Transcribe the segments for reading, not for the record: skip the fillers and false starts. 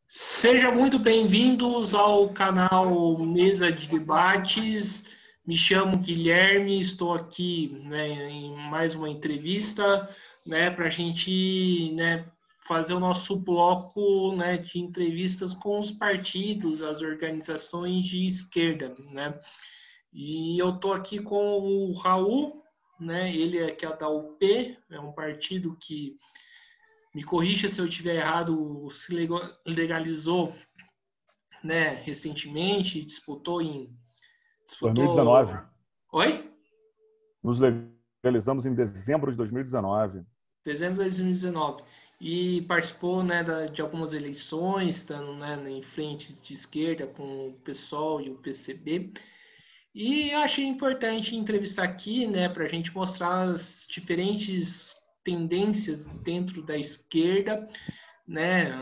Sejam muito bem-vindos ao canal Mesa de Debates. Me chamo Guilherme, estou aqui, em mais uma entrevista, para a gente, fazer o nosso bloco, de entrevistas com os partidos, as organizações de esquerda, E eu estou aqui com o Raul, Ele é que é da UP, é um partido que, me corrija se eu estiver errado, se legalizou, recentemente, disputou. 2019. Oi? Nos legalizamos em dezembro de 2019. Dezembro de 2019. E participou, de algumas eleições, estando, em frentes de esquerda com o PSOL e o PCB. E eu achei importante entrevistar aqui, para a gente mostrar as diferentes tendências dentro da esquerda,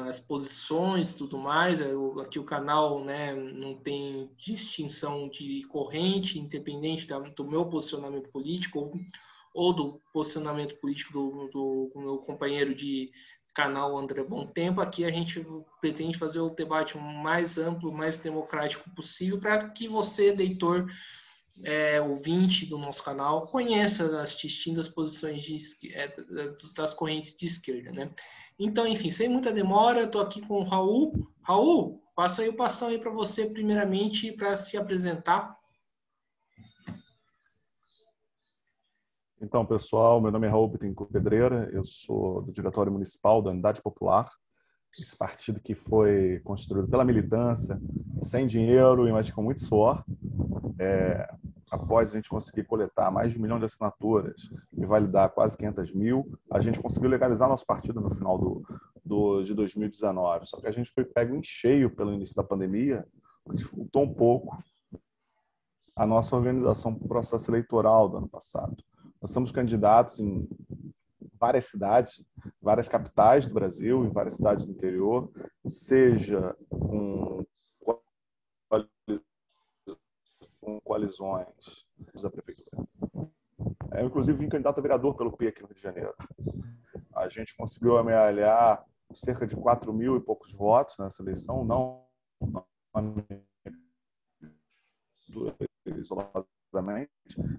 as posições, tudo mais. Aqui o canal, não tem distinção de corrente, independente do meu posicionamento político ou do posicionamento político do meu companheiro de canal André Bom Tempo. Aqui a gente pretende fazer o debate mais amplo, mais democrático possível, para que você, leitor, ouvinte do nosso canal, conheça as distintas posições das correntes de esquerda, Então, enfim, sem muita demora, estou aqui com o Raul. Raul, passa aí o bastão aí para você, primeiramente, para se apresentar. Então, pessoal, meu nome é Raul Bittencourt Pedreira, eu sou do Diretório Municipal da Unidade Popular, esse partido que foi construído pela militância, sem dinheiro, mas com muito suor. Após a gente conseguir coletar mais de 1 milhão de assinaturas e validar quase 500 mil, a gente conseguiu legalizar nosso partido no final de 2019. Só que a gente foi pego em cheio pelo início da pandemia, o que dificultou um pouco a nossa organização para o processo eleitoral do ano passado. Nós somos candidatos em várias cidades, várias capitais do Brasil, em várias cidades do interior, seja com coalizões da prefeitura. Eu, inclusive, vim candidato a vereador pelo P aqui no Rio de Janeiro. A gente conseguiu amealhar cerca de 4 mil e poucos votos nessa eleição, não isoladamente,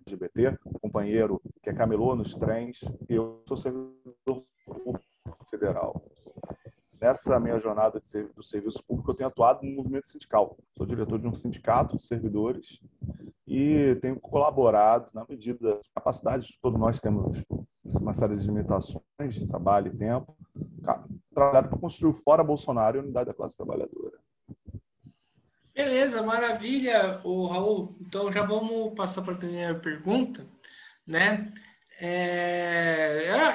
LGBT, um companheiro que é camelô nos trens, e eu sou servidor federal. Nessa minha jornada do serviço público, eu tenho atuado no movimento sindical. Sou diretor de um sindicato de servidores e tenho colaborado na medida das capacidades. Todos nós temos uma série de limitações de trabalho e tempo, trabalhado para construir fora Bolsonaro e a unidade da classe trabalhadora. Beleza, maravilha, o Raul. Então já vamos passar para a primeira pergunta,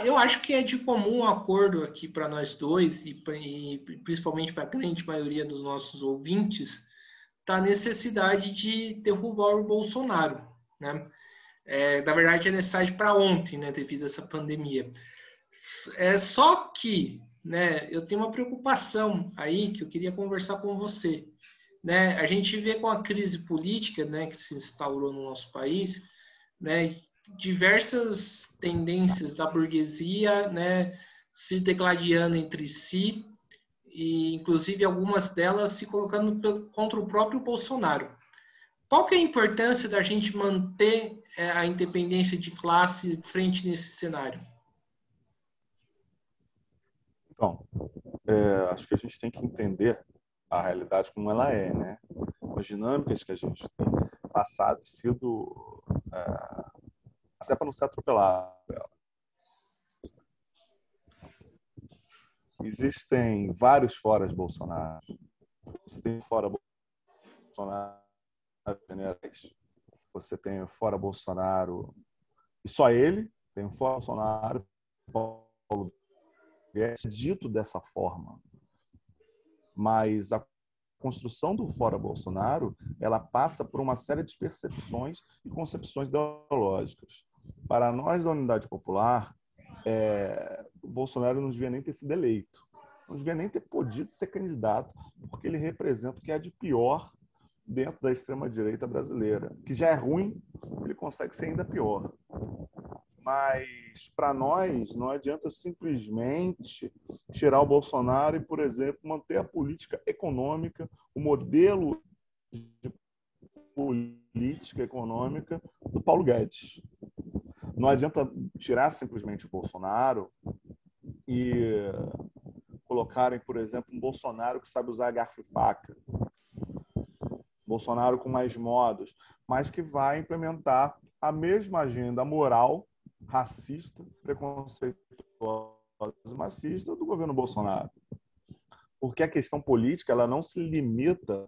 eu acho que é de comum acordo aqui para nós dois e principalmente para a grande maioria dos nossos ouvintes, tá a necessidade de derrubar o Bolsonaro, na verdade é necessidade para ontem, devido a essa pandemia. Só que, eu tenho uma preocupação aí que eu queria conversar com você. A gente vê com a crise política, que se instaurou no nosso país, diversas tendências da burguesia, se degladiando entre si e, inclusive, algumas delas se colocando contra o próprio Bolsonaro. Qual que é a importância da gente manter a independência de classe frente nesse cenário? Então, acho que a gente tem que entender a realidade como ela é, as dinâmicas que a gente tem passado e sido até para não ser atropelado. Existem vários foras Bolsonaro. Você tem fora Bolsonaro generais. Você tem fora Bolsonaro e só ele, tem um fora Bolsonaro, Paulo Guedes, dito dessa forma. Mas a construção do fora Bolsonaro, ela passa por uma série de percepções e concepções ideológicas. Para nós da Unidade Popular, o Bolsonaro não devia nem ter sido eleito, não devia nem ter podido ser candidato, porque ele representa o que é de pior dentro da extrema-direita brasileira, que já é ruim, ele consegue ser ainda pior. Mas, para nós, não adianta simplesmente tirar o Bolsonaro e, por exemplo, manter a política econômica, o modelo de política econômica do Paulo Guedes. Não adianta tirar simplesmente o Bolsonaro e colocarem, por exemplo, um Bolsonaro que sabe usar garfo e faca, Bolsonaro com mais modos, mas que vai implementar a mesma agenda moral, racista, preconceituosa e machista do governo Bolsonaro. Porque a questão política ela não se limita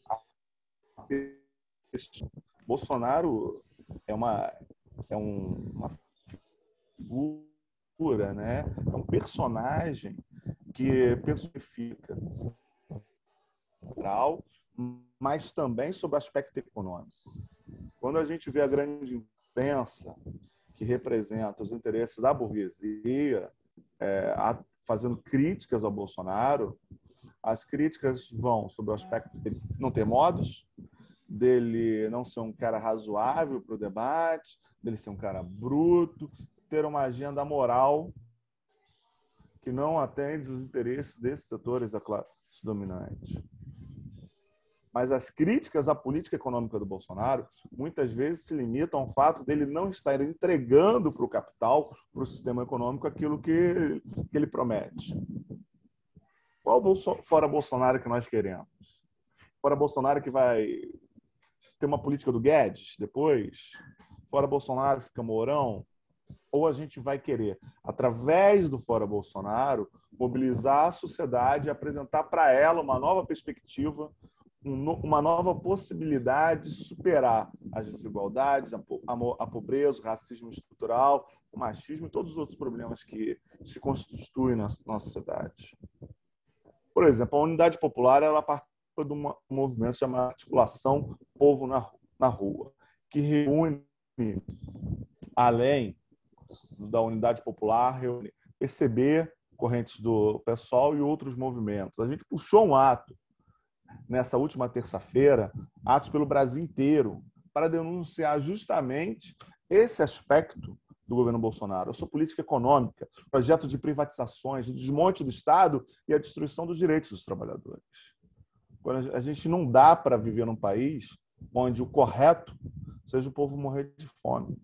a... Bolsonaro é uma figura, né? É um personagem que personifica moral, mas também sobre o aspecto econômico. Quando a gente vê a grande imprensa que representa os interesses da burguesia fazendo críticas ao Bolsonaro, as críticas vão sobre o aspecto dele não ter modos, dele não ser um cara razoável para o debate, dele ser um cara bruto, ter uma agenda moral que não atende os interesses desses setores da classe dominante. Mas as críticas à política econômica do Bolsonaro muitas vezes se limitam ao fato dele não estar entregando para o capital, para o sistema econômico, aquilo que ele promete. Qual fora Bolsonaro que nós queremos? Fora Bolsonaro que vai ter uma política do Guedes depois? Fora Bolsonaro fica Mourão? Ou a gente vai querer, através do Fora Bolsonaro, mobilizar a sociedade e apresentar para ela uma nova perspectiva, uma nova possibilidade de superar as desigualdades, a pobreza, o racismo estrutural, o machismo e todos os outros problemas que se constituem na nossa sociedade. Por exemplo, a Unidade Popular ela participa de um movimento chamado Articulação Povo na Rua, que reúne, além da Unidade Popular, reúne PCB, Correntes do PSOL e outros movimentos. A gente puxou um ato nessa última terça-feira, atos pelo Brasil inteiro, para denunciar justamente esse aspecto do governo Bolsonaro, a sua política econômica, projeto de privatizações, o desmonte do Estado e a destruição dos direitos dos trabalhadores. A gente não dá para viver num país onde o correto seja o povo morrer de fome,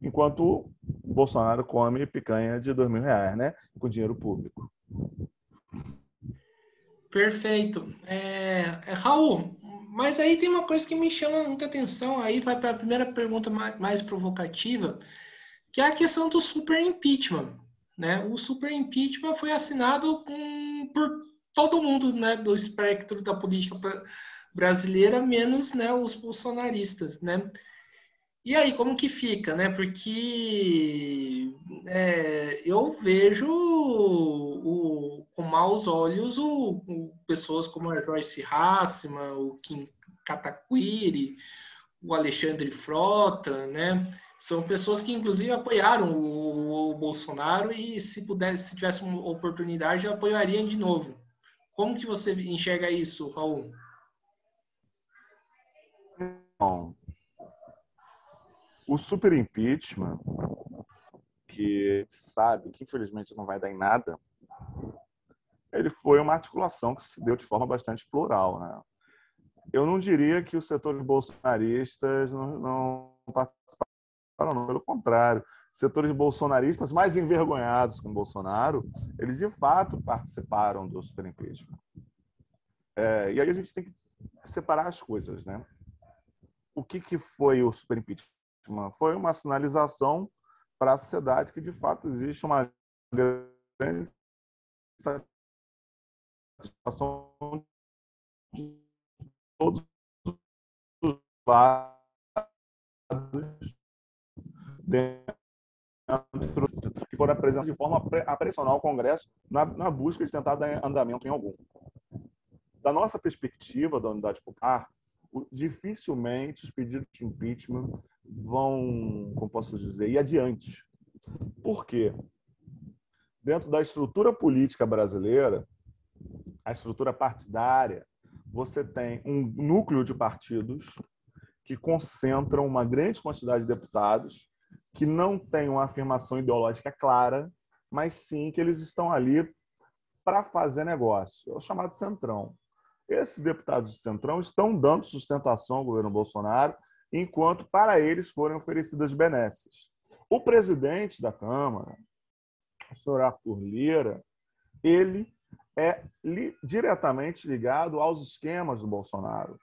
enquanto o Bolsonaro come picanha de R$2.000, né, com dinheiro público. Perfeito. Raul, mas aí tem uma coisa que me chama muita atenção, aí vai para a primeira pergunta mais provocativa, que é a questão do super impeachment, né? O super impeachment foi assinado por todo mundo, né, do espectro da política brasileira, menos, né, os bolsonaristas, né? E aí, como que fica, né? Porque eu vejo com maus olhos pessoas como a Joyce Hasselman, o Kim Kataguiri, o Alexandre Frota, né? São pessoas que, inclusive, apoiaram o Bolsonaro e, se tivesse uma oportunidade, apoiariam de novo. Como que você enxerga isso, Raul? Bom, o super impeachment, que sabe que infelizmente não vai dar em nada, ele foi uma articulação que se deu de forma bastante plural, né? Eu não diria que os setores bolsonaristas não participaram, não, pelo contrário. Setores bolsonaristas mais envergonhados com Bolsonaro, eles de fato participaram do super impeachment. E aí a gente tem que separar as coisas, né? O que foi o super impeachment? Foi uma sinalização para a sociedade que de fato existe uma grande satisfação de todos os lados dentro que foram apresentados de forma a pressionar o Congresso na busca de tentar dar andamento em algum. Da nossa perspectiva da Unidade Popular, dificilmente os pedidos de impeachment vão, como posso dizer, ir adiante. Por quê? Dentro da estrutura política brasileira, a estrutura partidária, você tem um núcleo de partidos que concentram uma grande quantidade de deputados que não têm uma afirmação ideológica clara, mas sim que eles estão ali para fazer negócio. É o chamado Centrão. Esses deputados do Centrão estão dando sustentação ao governo Bolsonaro, enquanto para eles forem oferecidas benesses. O presidente da Câmara, o senhor Arthur Lira, ele é diretamente ligado aos esquemas do Bolsonaro.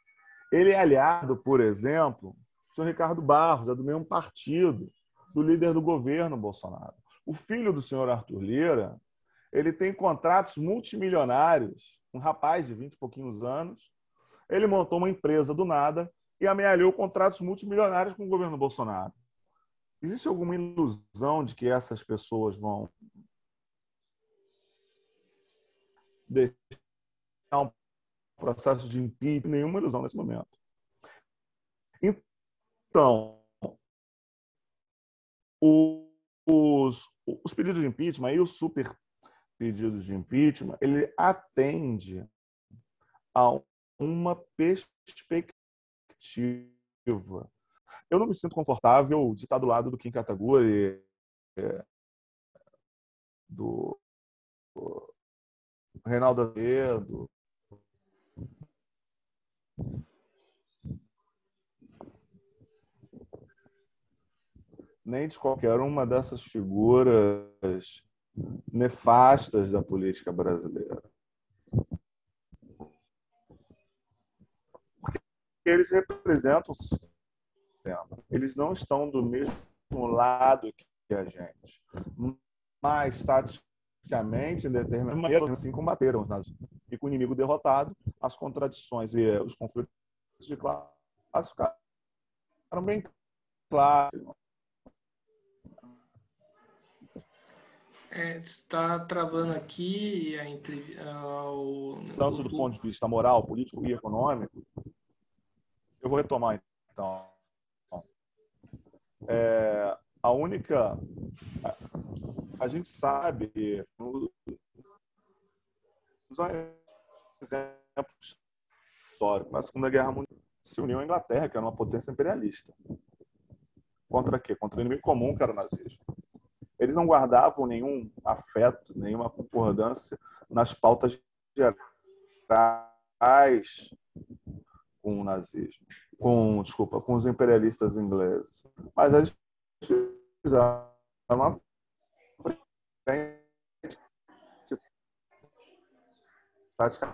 Ele é aliado, por exemplo, do senhor Ricardo Barros, é do mesmo partido, do líder do governo Bolsonaro. O filho do senhor Arthur Lira, ele tem contratos multimilionários, um rapaz de 20 e pouquinhos anos, ele montou uma empresa do nada e amealhou contratos multimilionários com o governo Bolsonaro. Existe alguma ilusão de que essas pessoas vão deixar um processo de impeachment? Nenhuma ilusão nesse momento. Então, os pedidos de impeachment e os super pedidos de impeachment, ele atende a uma perspectiva. Eu não me sinto confortável de estar do lado do Kim Kataguiri, do Reinaldo Azevedo, nem de qualquer uma dessas figuras nefastas da política brasileira. Eles representam o sistema. Eles não estão do mesmo lado que a gente, mas taticamente, em determinada maneira, assim combateram os nazis. E com o inimigo derrotado, as contradições e os conflitos de classe ficaram bem claros. Está travando aqui tanto do ponto de vista moral, político e econômico. Eu vou retomar, então. A única... A gente sabe, nos exemplos históricos, na Segunda Guerra Mundial, se uniu a Inglaterra, que era uma potência imperialista. Contra quê? Contra o inimigo comum, que era o nazismo. Eles não guardavam nenhum afeto, nenhuma concordância nas pautas gerais com o nazismo, com os imperialistas ingleses. Mas eles fizeram uma frente praticamente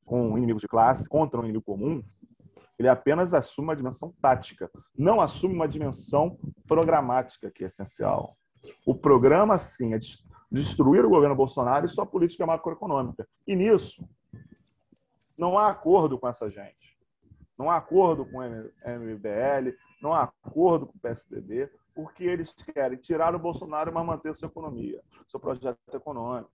com um inimigo de classe contra um inimigo comum. Ele apenas assume uma dimensão tática, não assume uma dimensão programática, que é essencial. O programa, sim, é destruir o governo Bolsonaro e sua política macroeconômica. E nisso, não há acordo com essa gente. Não há acordo com o MBL, não há acordo com o PSDB, porque eles querem tirar o Bolsonaro, mas manter sua economia, seu projeto econômico.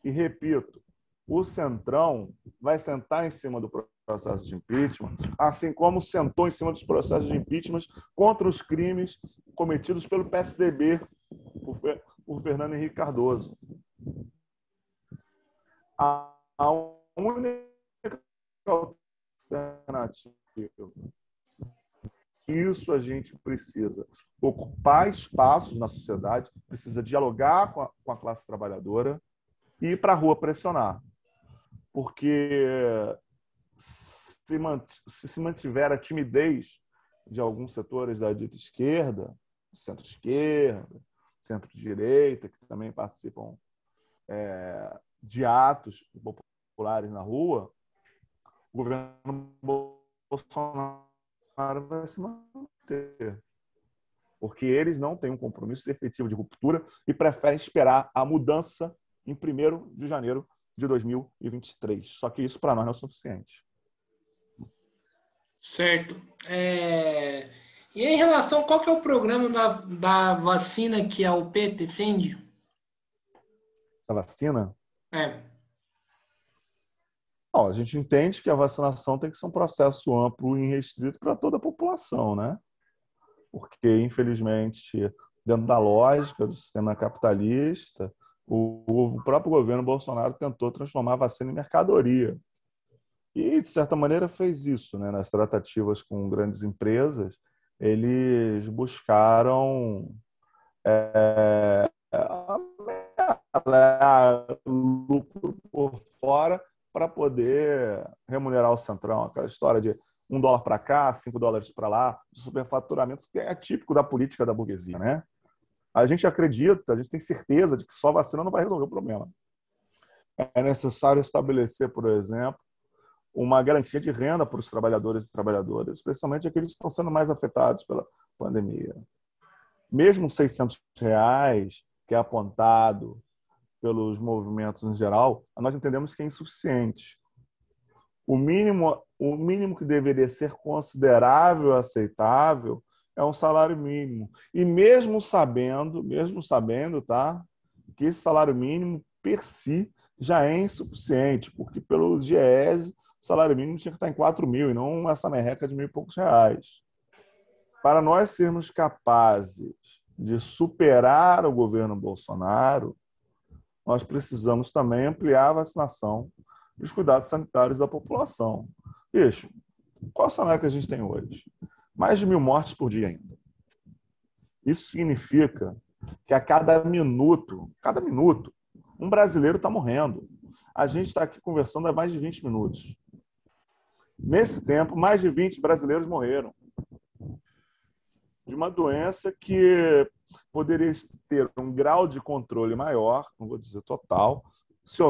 E, repito, o Centrão vai sentar em cima do processo de impeachment, assim como sentou em cima dos processos de impeachment contra os crimes cometidos pelo PSDB por Fernando Henrique Cardoso. A única alternativa, isso a gente precisa ocupar espaços na sociedade, precisa dialogar com a classe trabalhadora e ir para a rua pressionar. Porque se mantiver a timidez de alguns setores da dita esquerda, centro-esquerda, centro-direita, que também participam de atos populares na rua, o governo Bolsonaro vai se manter. Porque eles não têm um compromisso efetivo de ruptura e preferem esperar a mudança em 1º de janeiro de 2023. Só que isso, para nós, não é o suficiente. Certo. E em relação, qual que é o programa da vacina que a UP defende? A vacina? Não, a gente entende que a vacinação tem que ser um processo amplo e restrito para toda a população, né? Porque, infelizmente, dentro da lógica do sistema capitalista, o próprio governo Bolsonaro tentou transformar a vacina em mercadoria. E, de certa maneira, fez isso, né? Nas tratativas com grandes empresas, eles buscaram lucro por fora para poder remunerar o Centrão. Aquela história de $1 para cá, $5 para lá, superfaturamento, que é típico da política da burguesia, né? A gente acredita, a gente tem certeza de que só vacina não vai resolver o problema. É necessário estabelecer, por exemplo, uma garantia de renda para os trabalhadores e trabalhadoras, especialmente aqueles que estão sendo mais afetados pela pandemia. Mesmo R$ 600, que é apontado pelos movimentos em geral, nós entendemos que é insuficiente. O mínimo que deveria ser considerável, aceitável, é um salário mínimo. E mesmo sabendo, tá, que esse salário mínimo per si já é insuficiente, porque pelo DIEESE, o salário mínimo tinha que estar em 4 mil e não essa merreca de R$ 1.000 e poucos. Para nós sermos capazes de superar o governo Bolsonaro, nós precisamos também ampliar a vacinação e os cuidados sanitários da população. Bicho, qual é o cenário que a gente tem hoje? Mais de 1.000 mortes por dia ainda. Isso significa que a cada minuto, um brasileiro está morrendo. A gente está aqui conversando há mais de 20 minutos. Nesse tempo, mais de 20 brasileiros morreram de uma doença que poderia ter um grau de controle maior, não vou dizer total, se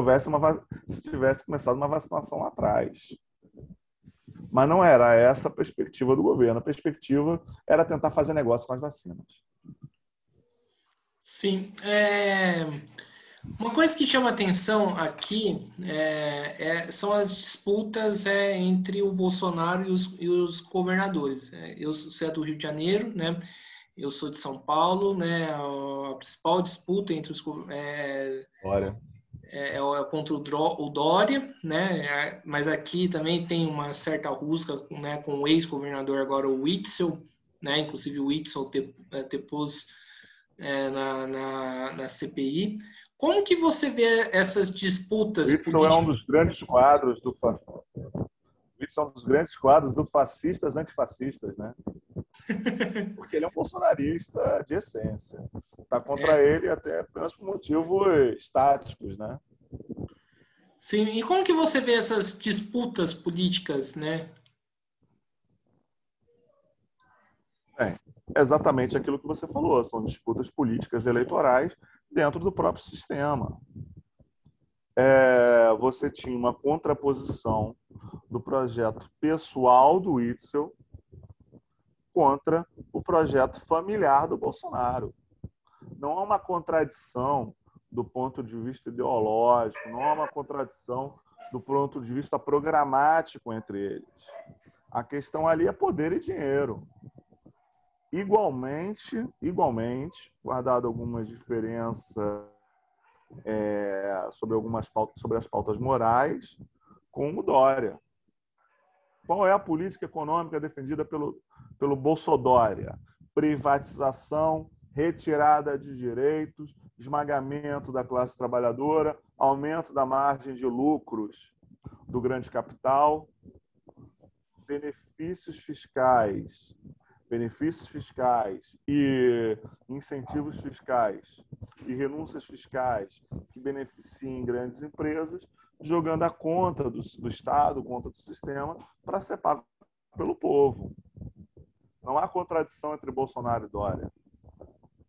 tivesse começado uma vacinação lá atrás. Mas não era essa a perspectiva do governo. A perspectiva era tentar fazer negócio com as vacinas. Sim. Uma coisa que chama atenção aqui são as disputas entre o Bolsonaro e os governadores. Eu sou do Rio de Janeiro, né? Eu sou de São Paulo, né? A principal disputa entre os Olha, contra o Dória, né? Mas aqui também tem uma certa rusga, né, com o ex-governador agora o Witzel, né? Inclusive o Witzel depôs na CPI. Como que você vê essas disputas Whitson é um políticas? dos grandes quadros do Whitson é um dos grandes quadros do fascistas antifascistas, né? Porque ele é um bolsonarista de essência. Está contra ele até apenas por motivos estáticos, né? Sim, e como que você vê essas disputas políticas, né? Bem, é exatamente aquilo que você falou, são disputas políticas eleitorais dentro do próprio sistema. Você tinha uma contraposição do projeto pessoal do Witzel contra o projeto familiar do Bolsonaro. Não há uma contradição do ponto de vista ideológico, não há uma contradição do ponto de vista programático entre eles. A questão ali é poder e dinheiro. Igualmente, guardado algumas diferenças sobre as pautas morais, com o Dória. Qual é a política econômica defendida pelo Bolsodória? Privatização, retirada de direitos, esmagamento da classe trabalhadora, aumento da margem de lucros do grande capital, benefícios fiscais e incentivos fiscais e renúncias fiscais que beneficiem grandes empresas, jogando a conta do Estado, conta do sistema, para ser pago pelo povo. Não há contradição entre Bolsonaro e Dória.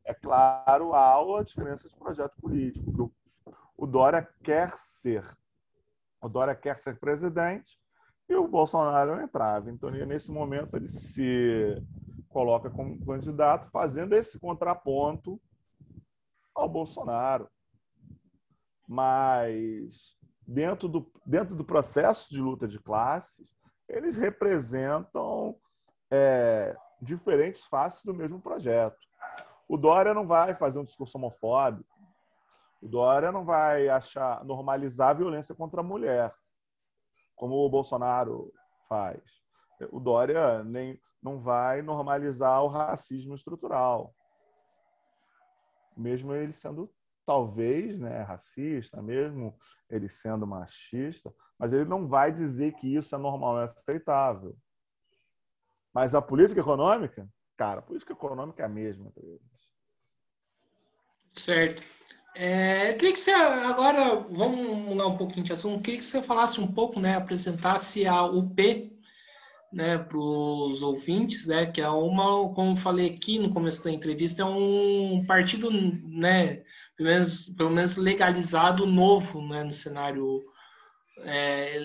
É claro, há a diferença de projeto político. O Dória quer ser presidente e o Bolsonaro entrava. Então, nesse momento, ele se coloca como candidato, fazendo esse contraponto ao Bolsonaro. Mas, dentro do processo de luta de classes, eles representam diferentes faces do mesmo projeto. O Dória não vai fazer um discurso homofóbico. O Dória não vai normalizar a violência contra a mulher, como o Bolsonaro faz. O Dória não vai normalizar o racismo estrutural, mesmo ele sendo talvez, né, racista, mesmo ele sendo machista, mas ele não vai dizer que isso é normal, é aceitável. Mas a política econômica, cara, a política econômica é a mesma para eles. Certo. Queria que você, agora, vamos mudar um pouquinho de assunto, queria que você falasse um pouco, né, apresentasse a UP, né, para os ouvintes, né, que é uma, como eu falei aqui no começo da entrevista, é um partido, né, pelo menos legalizado novo, né, no cenário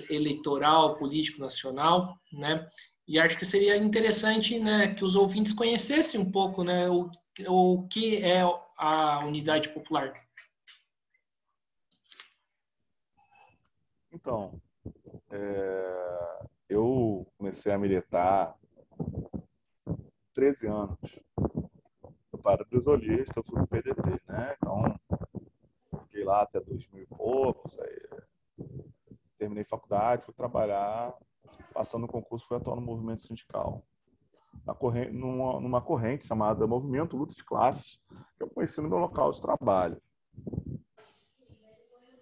eleitoral, político nacional, né, e acho que seria interessante, né, que os ouvintes conhecessem um pouco, né, o que é a Unidade Popular. Então, eu comecei a militar 13 anos. Eu parabrisolista, eu fui pro PDT, né? Então, fiquei lá até 2000 e poucos, aí terminei faculdade, fui trabalhar, passando no concurso, fui atuar no movimento sindical. Numa corrente chamada Movimento Luta de Classes, que eu conheci no meu local de trabalho.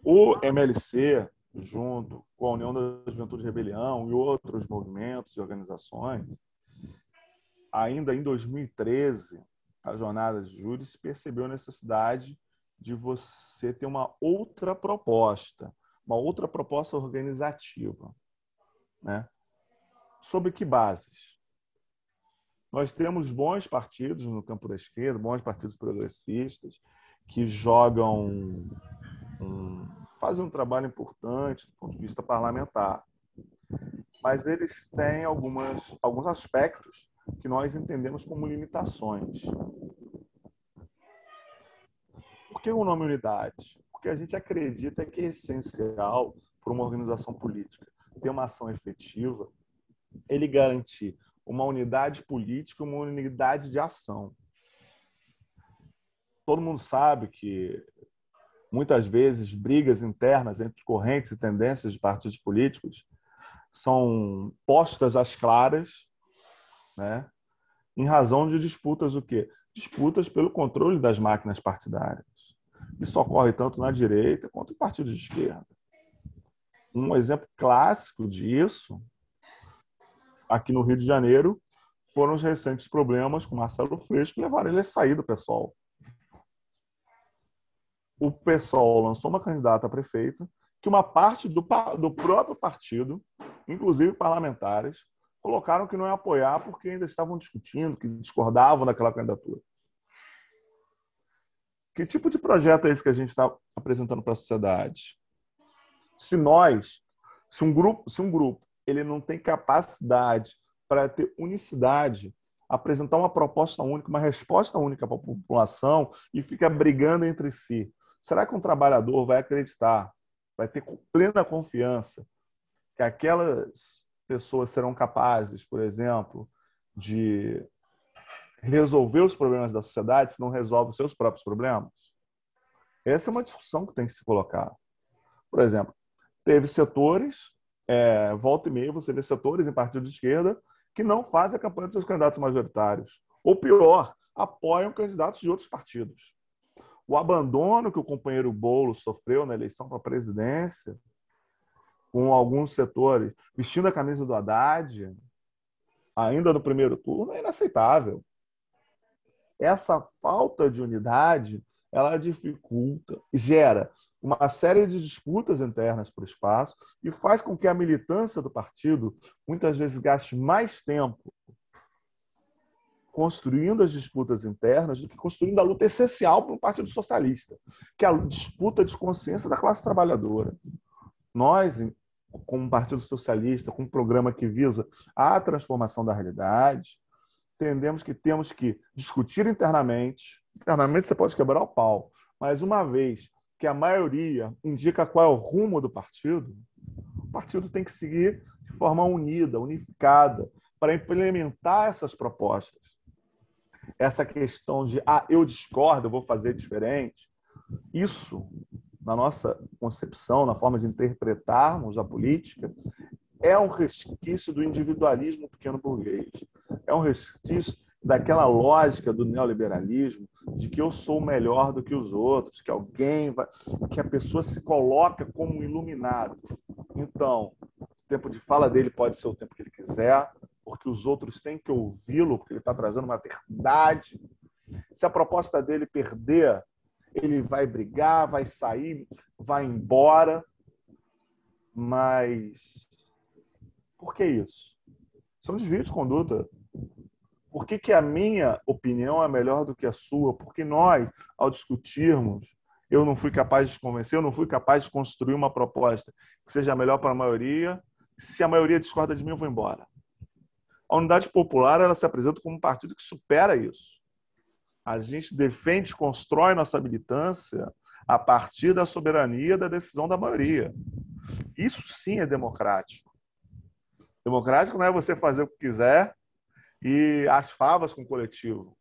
O MLC, junto com a União da Juventude e Rebelião e outros movimentos e organizações, ainda em 2013, a Jornada de Júri se percebeu a necessidade de você ter uma outra proposta organizativa, né? Sobre que bases? Nós temos bons partidos no campo da esquerda, bons partidos progressistas, que fazem um trabalho importante do ponto de vista parlamentar. Mas eles têm alguns aspectos que nós entendemos como limitações. Por que o nome unidade? Porque a gente acredita que é essencial para uma organização política ter uma ação efetiva, ele garantir uma unidade política, uma unidade de ação. Todo mundo sabe que muitas vezes brigas internas entre correntes e tendências de partidos políticos são postas às claras, né, em razão de disputas o quê? Disputas pelo controle das máquinas partidárias. Isso ocorre tanto na direita quanto em partidos de esquerda. Um exemplo clássico disso, aqui no Rio de Janeiro, foram os recentes problemas com Marcelo Freixo que levaram ele a sair do PSOL. O PSOL lançou uma candidata a prefeita que uma parte do próprio partido, inclusive parlamentares, colocaram que não ia apoiar porque ainda estavam discutindo, que discordavam daquela candidatura. Que tipo de projeto é esse que a gente está apresentando para a sociedade? Se um grupo ele não tem capacidade para ter unicidade, apresentar uma proposta única, uma resposta única para a população e fica brigando entre si, será que um trabalhador vai acreditar, vai ter plena confiança que aquelas pessoas serão capazes, por exemplo, de resolver os problemas da sociedade se não resolve os seus próprios problemas? Essa é uma discussão que tem que se colocar. Por exemplo, teve setores, volta e meia, você vê setores em partido de esquerda que não fazem a campanha dos seus candidatos majoritários. Ou pior, apoiam candidatos de outros partidos. O abandono que o companheiro Boulos sofreu na eleição para a presidência, com alguns setores vestindo a camisa do Haddad, ainda no primeiro turno, é inaceitável. Essa falta de unidade, ela dificulta, gera uma série de disputas internas para o espaço e faz com que a militância do partido muitas vezes gaste mais tempo construindo as disputas internas do que construindo a luta essencial para o Partido Socialista, que é a disputa de consciência da classe trabalhadora. Nós, como Partido Socialista, com um programa que visa a transformação da realidade, entendemos que temos que discutir internamente. Internamente você pode quebrar o pau, mas uma vez que a maioria indica qual é o rumo do partido, o partido tem que seguir de forma unida, unificada, para implementar essas propostas. Essa questão de, eu discordo, eu vou fazer diferente, isso, na nossa concepção, na forma de interpretarmos a política, é um resquício do individualismo pequeno burguês. É um resquício daquela lógica do neoliberalismo de que eu sou melhor do que os outros, que alguém vai, que a pessoa se coloca como iluminado. Então, o tempo de fala dele pode ser o tempo que ele quiser, porque os outros têm que ouvi-lo, porque ele está trazendo uma verdade. Se a proposta dele perder, ele vai brigar, vai sair, vai embora. Mas por que isso? Isso é um desvio de conduta. Por que a minha opinião é melhor do que a sua? Porque nós, ao discutirmos, eu não fui capaz de convencer, eu não fui capaz de construir uma proposta que seja melhor para a maioria. Se a maioria discorda de mim, eu vou embora. A Unidade Popular, ela se apresenta como um partido que supera isso. A gente defende, constrói nossa militância a partir da soberania da decisão da maioria. Isso sim é democrático. Democrático não é você fazer o que quiser e as favas com o coletivo.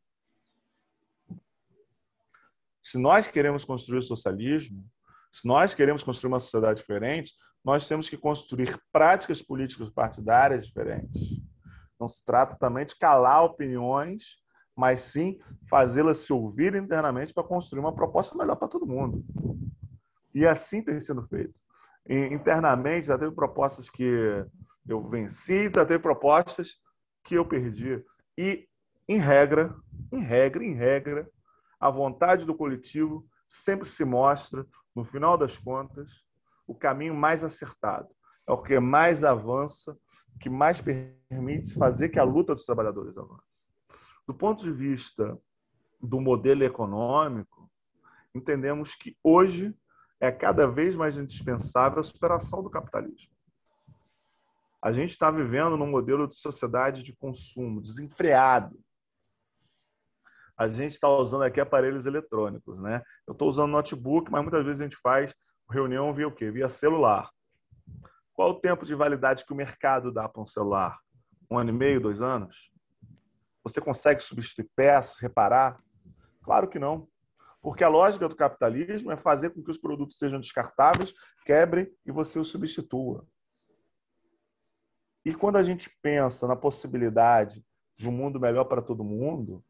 Se nós queremos construir o socialismo, se nós queremos construir uma sociedade diferente, nós temos que construir práticas políticas partidárias diferentes. Não se trata também de calar opiniões, mas sim fazê-las se ouvir internamente para construir uma proposta melhor para todo mundo. E assim tem sido feito. Internamente, já teve propostas que eu venci, já teve propostas que eu perdi. E, em regra, a vontade do coletivo sempre se mostra, no final das contas, o caminho mais acertado. É o que mais avança, que mais permite fazer que a luta dos trabalhadores avance. Do ponto de vista do modelo econômico, entendemos que hoje é cada vez mais indispensável a superação do capitalismo. A gente está vivendo num modelo de sociedade de consumo desenfreado. A gente está usando aqui aparelhos eletrônicos, né? Eu estou usando notebook, mas muitas vezes a gente faz reunião via o quê? Via celular. Qual o tempo de validade que o mercado dá para um celular? 1 ano e meio, 2 anos? Você consegue substituir peças, reparar? Claro que não. Porque a lógica do capitalismo é fazer com que os produtos sejam descartáveis, quebrem e você os substitua. E quando a gente pensa na possibilidade de um mundo melhor para todo mundo,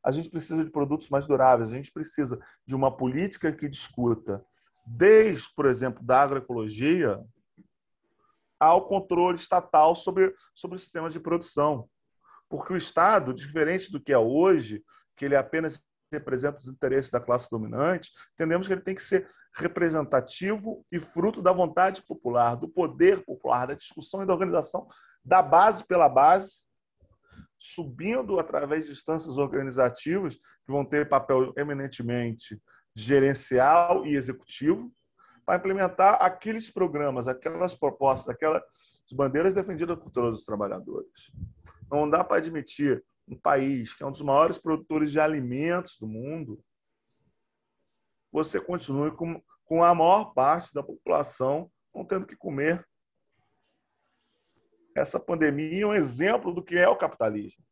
a gente precisa de produtos mais duráveis, a gente precisa de uma política que discuta, desde, por exemplo, da agroecologia ao controle estatal sobre os sistemas de produção. Porque o Estado, diferente do que é hoje, que ele apenas representa os interesses da classe dominante, entendemos que ele tem que ser representativo e fruto da vontade popular, do poder popular, da discussão e da organização da base pela base, subindo através de instâncias organizativas que vão ter papel eminentemente gerencial e executivo, para implementar aqueles programas, aquelas propostas, aquelas bandeiras defendidas por todos os trabalhadores. Não dá para admitir um país que é um dos maiores produtores de alimentos do mundo, você continue com a maior parte da população não tendo que comer. Essa pandemia é um exemplo do que é o capitalismo.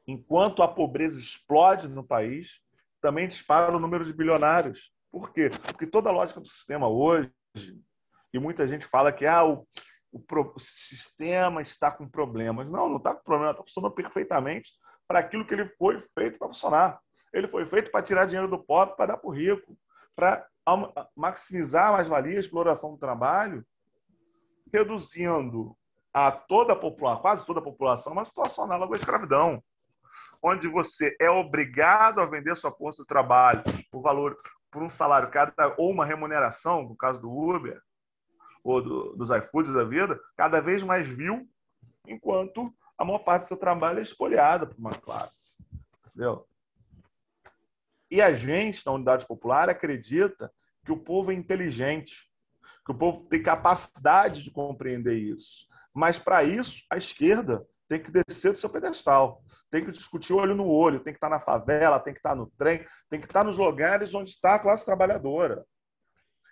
Enquanto a pobreza explode no país, também dispara o número de bilionários. Por quê? Porque toda a lógica do sistema hoje, e muita gente fala que o sistema está com problemas. Não, não está com problema, está funcionando perfeitamente para aquilo que ele foi feito para funcionar. Ele foi feito para tirar dinheiro do pobre, para dar para o rico, para maximizar a mais-valia, a exploração do trabalho, reduzindo a toda a população, quase toda a população, uma situação análoga à escravidão, onde você é obrigado a vender sua força de trabalho por um salário ou uma remuneração, no caso do Uber, ou dos iFoods da vida, cada vez mais vil, enquanto a maior parte do seu trabalho é espoliada por uma classe. Entendeu? E a gente, na Unidade Popular, acredita que o povo é inteligente, que o povo tem capacidade de compreender isso. Mas, para isso, a esquerda tem que descer do seu pedestal, tem que discutir olho no olho, tem que estar na favela, tem que estar no trem, tem que estar nos lugares onde está a classe trabalhadora.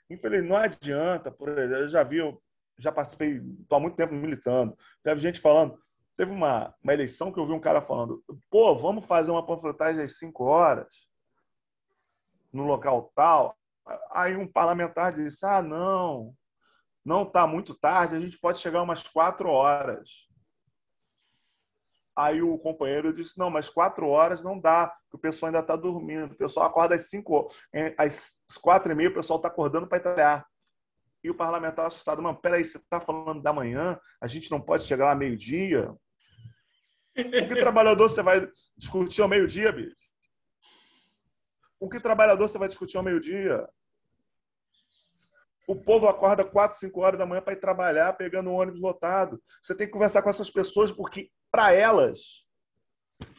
Infelizmente, não adianta, por exemplo, eu já participei, estou há muito tempo militando, já vi gente falando, teve uma eleição que eu vi um cara falando, pô, vamos fazer uma panfletagem às 5 horas, no local tal. Aí um parlamentar disse, não está muito tarde, a gente pode chegar umas 4 horas. Aí o companheiro disse, não, mas 4 horas não dá, porque o pessoal ainda está dormindo. O pessoal acorda às 5, às 4h30, o pessoal está acordando para ir trabalhar. E o parlamentar assustado, mano, peraí, você está falando da manhã? A gente não pode chegar lá meio-dia? Com que trabalhador você vai discutir ao meio-dia, bicho? Com que trabalhador você vai discutir ao meio-dia? O povo acorda 4, 5 horas da manhã para ir trabalhar, pegando um ônibus lotado. Você tem que conversar com essas pessoas, porque, para elas,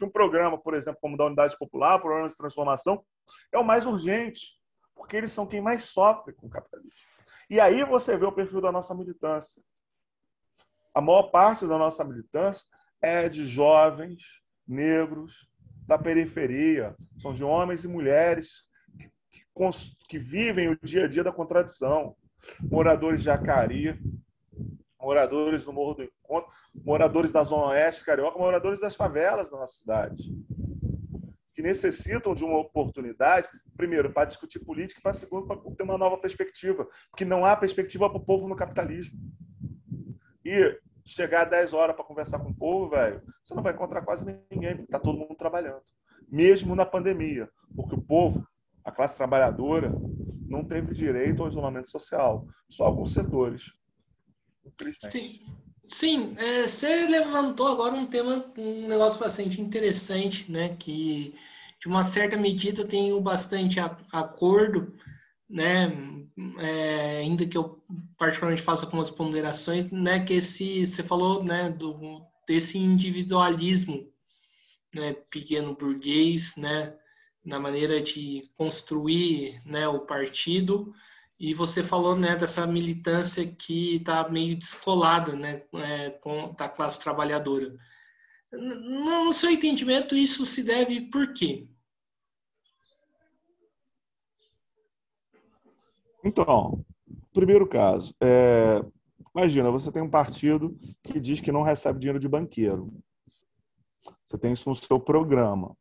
um programa, por exemplo, como o da Unidade Popular, o programa de transformação, é o mais urgente, porque eles são quem mais sofre com o capitalismo. E aí você vê o perfil da nossa militância. A maior parte da nossa militância é de jovens, negros, da periferia. São de homens e mulheres que vivem o dia a dia da contradição. Moradores de Jacari, moradores do Morro do Encontro, moradores da Zona Oeste Carioca, moradores das favelas da nossa cidade, que necessitam de uma oportunidade, primeiro, para discutir política, e para segundo, para ter uma nova perspectiva, porque não há perspectiva para o povo no capitalismo. E chegar às 10 horas para conversar com o povo, velho, você não vai encontrar quase ninguém, porque está todo mundo trabalhando. Mesmo na pandemia, porque o povo, a classe trabalhadora, não teve direito ao isolamento social. Só alguns setores, infelizmente. Sim, você levantou agora um negócio bastante interessante, né? Que de uma certa medida tenho bastante acordo, né? Ainda que eu particularmente faça algumas ponderações, né? Que você falou, né? Desse individualismo, né? Pequeno burguês, né? Na maneira de construir, né? O partido. E você falou, né, dessa militância que está meio descolada, né, da classe trabalhadora. No seu entendimento, isso se deve por quê? Então, primeiro caso, imagina, você tem um partido que diz que não recebe dinheiro de banqueiro. Você tem isso no seu programa.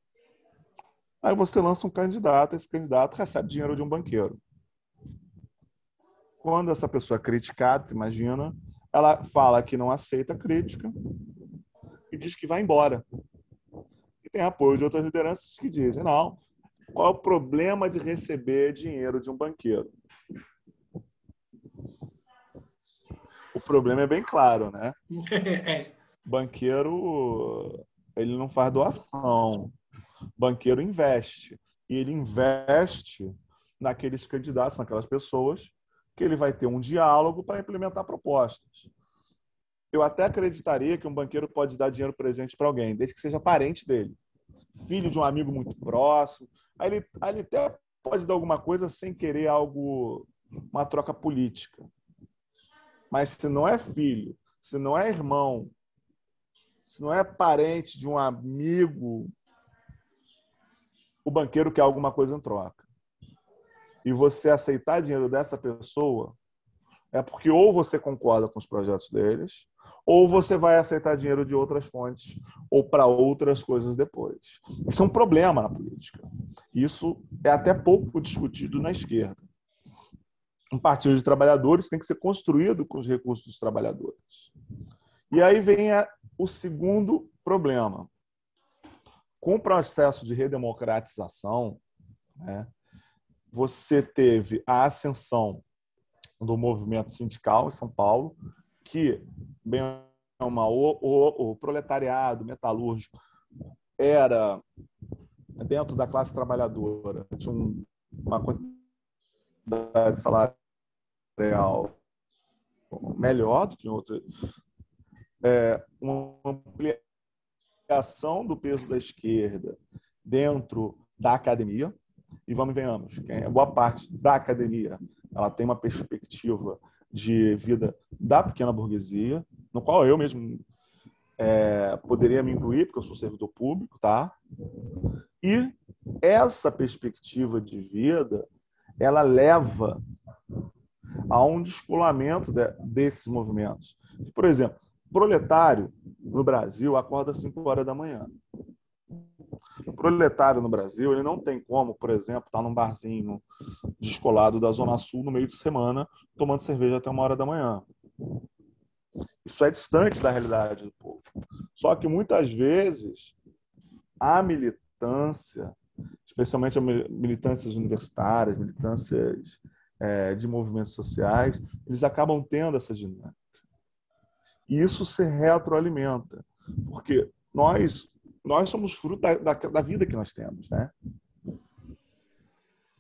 Aí você lança um candidato, esse candidato recebe dinheiro de um banqueiro. Quando essa pessoa é criticada, imagina, ela fala que não aceita a crítica e diz que vai embora. E tem apoio de outras lideranças que dizem, não, qual é o problema de receber dinheiro de um banqueiro? O problema é bem claro, né? Banqueiro, ele não faz doação. Banqueiro investe. E ele investe naqueles candidatos, naquelas pessoas que ele vai ter um diálogo para implementar propostas. Eu até acreditaria que um banqueiro pode dar dinheiro presente para alguém, desde que seja parente dele. Filho de um amigo muito próximo. Aí ele até pode dar alguma coisa sem querer algo, uma troca política. Mas se não é filho, se não é irmão, se não é parente de um amigo, o banqueiro quer alguma coisa em troca. E você aceitar dinheiro dessa pessoa é porque ou você concorda com os projetos deles, ou você vai aceitar dinheiro de outras fontes ou para outras coisas depois. Isso é um problema na política. Isso é até pouco discutido na esquerda. Um partido de trabalhadores tem que ser construído com os recursos dos trabalhadores. E aí vem o segundo problema. Com o processo de redemocratização, né, você teve a ascensão do movimento sindical em São Paulo, que, bem o proletariado metalúrgico era, dentro da classe trabalhadora, tinha uma quantidade salarial melhor do que em outras, uma ampliação do peso da esquerda dentro da academia. E venhamos, boa parte da academia ela tem uma perspectiva de vida da pequena burguesia, no qual eu mesmo poderia me incluir, porque eu sou servidor público, tá? E essa perspectiva de vida, ela leva a um descolamento desses movimentos. Por exemplo, proletário no Brasil acorda às 5 horas da manhã. O proletário no Brasil, ele não tem como, por exemplo, estar num barzinho descolado da Zona Sul no meio de semana, tomando cerveja até 1 hora da manhã. Isso é distante da realidade do povo. Só que muitas vezes a militância, especialmente as militâncias universitárias, militâncias de movimentos sociais, eles acabam tendo essa dinâmica. E isso se retroalimenta, porque nós somos fruto da vida que nós temos, né?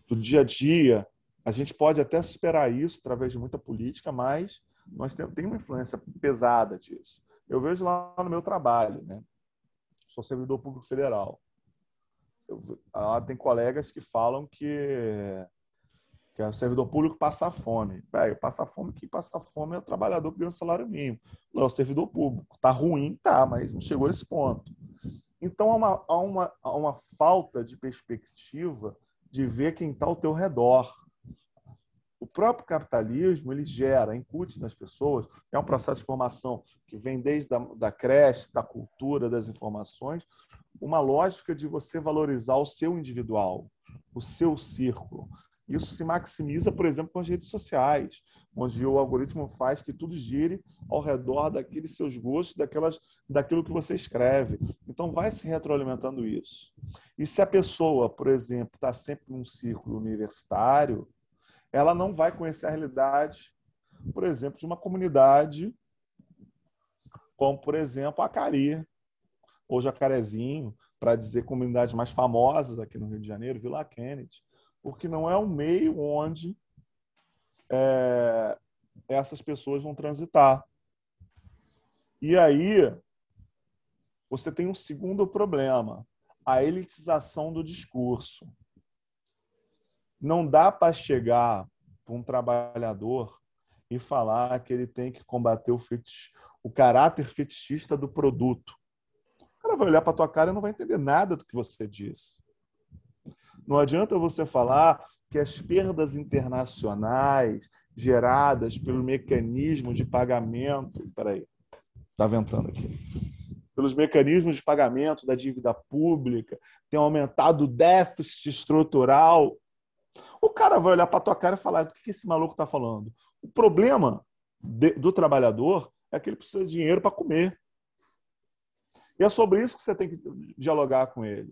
Do dia a dia. A gente pode até esperar isso através de muita política, mas nós temos uma influência pesada disso. Eu vejo lá no meu trabalho, né? Sou servidor público federal. Tem colegas que falam que o servidor público passa fome. Passa fome, quem passa fome é o trabalhador que ganha um salário mínimo. Não é o servidor público. Tá ruim, tá, mas não chegou a esse ponto. Então há uma falta de perspectiva de ver quem está ao teu redor. O próprio capitalismo, ele gera, incute nas pessoas, é um processo de formação que vem desde da creche, da cultura, das informações, uma lógica de você valorizar o seu individual, o seu círculo. Isso se maximiza, por exemplo, com as redes sociais, onde o algoritmo faz que tudo gire ao redor daqueles seus gostos, daquilo que você escreve. Então, vai se retroalimentando isso. E se a pessoa, por exemplo, está sempre num círculo universitário, ela não vai conhecer a realidade, por exemplo, de uma comunidade como, por exemplo, Acari ou Jacarezinho, para dizer comunidades mais famosas aqui no Rio de Janeiro, Vila Kennedy, porque não é um meio onde essas pessoas vão transitar. E aí você tem um segundo problema, a elitização do discurso. Não dá para chegar para um trabalhador e falar que ele tem que combater o caráter fetichista do produto. O cara vai olhar para a tua cara e não vai entender nada do que você diz. Não adianta você falar que as perdas internacionais geradas pelo mecanismo de pagamento... Peraí, está ventando aqui. Pelos mecanismos de pagamento da dívida pública, tem aumentado o déficit estrutural. O cara vai olhar para a tua cara e falar: do que esse maluco está falando? O problema do trabalhador é que ele precisa de dinheiro para comer. E é sobre isso que você tem que dialogar com ele.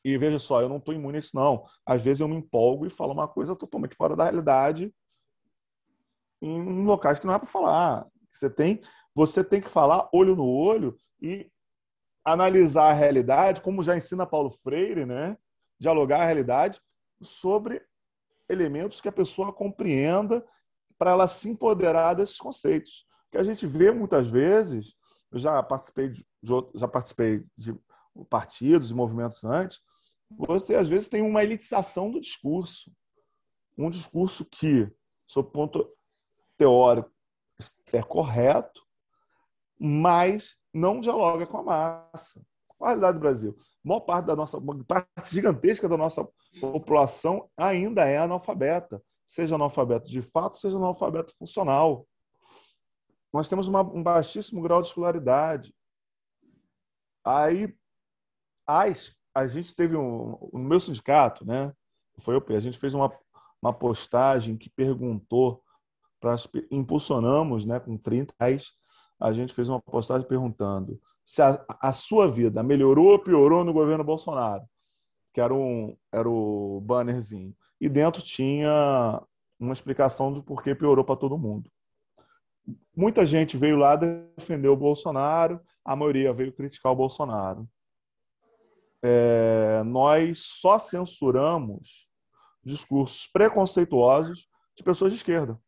E veja só, eu não estou imune a isso, não. Às vezes eu me empolgo e falo uma coisa totalmente fora da realidade em locais que não é para falar. Você tem que falar olho no olho e analisar a realidade, como já ensina Paulo Freire, né? Dialogar a realidade sobre elementos que a pessoa compreenda para ela se empoderar desses conceitos. Que a gente vê muitas vezes, eu já participei de partidos e movimentos antes, você às vezes tem uma elitização do discurso. Um discurso que, sob ponto teórico, é correto, mas não dialoga com a massa. Qual a realidade do Brasil? Uma parte gigantesca da nossa população ainda é analfabeta, seja analfabeto de fato, seja analfabeto funcional. Nós temos um baixíssimo grau de escolaridade. Aí, a gente teve no meu sindicato, né? A gente fez uma postagem que perguntou, impulsionamos, né, com 30 reais, a gente fez uma postagem perguntando se a sua vida melhorou ou piorou no governo Bolsonaro, que era o bannerzinho. E dentro tinha uma explicação de por que piorou para todo mundo. Muita gente veio lá defender o Bolsonaro, a maioria veio criticar o Bolsonaro. Nós só censuramos discursos preconceituosos de pessoas de esquerda.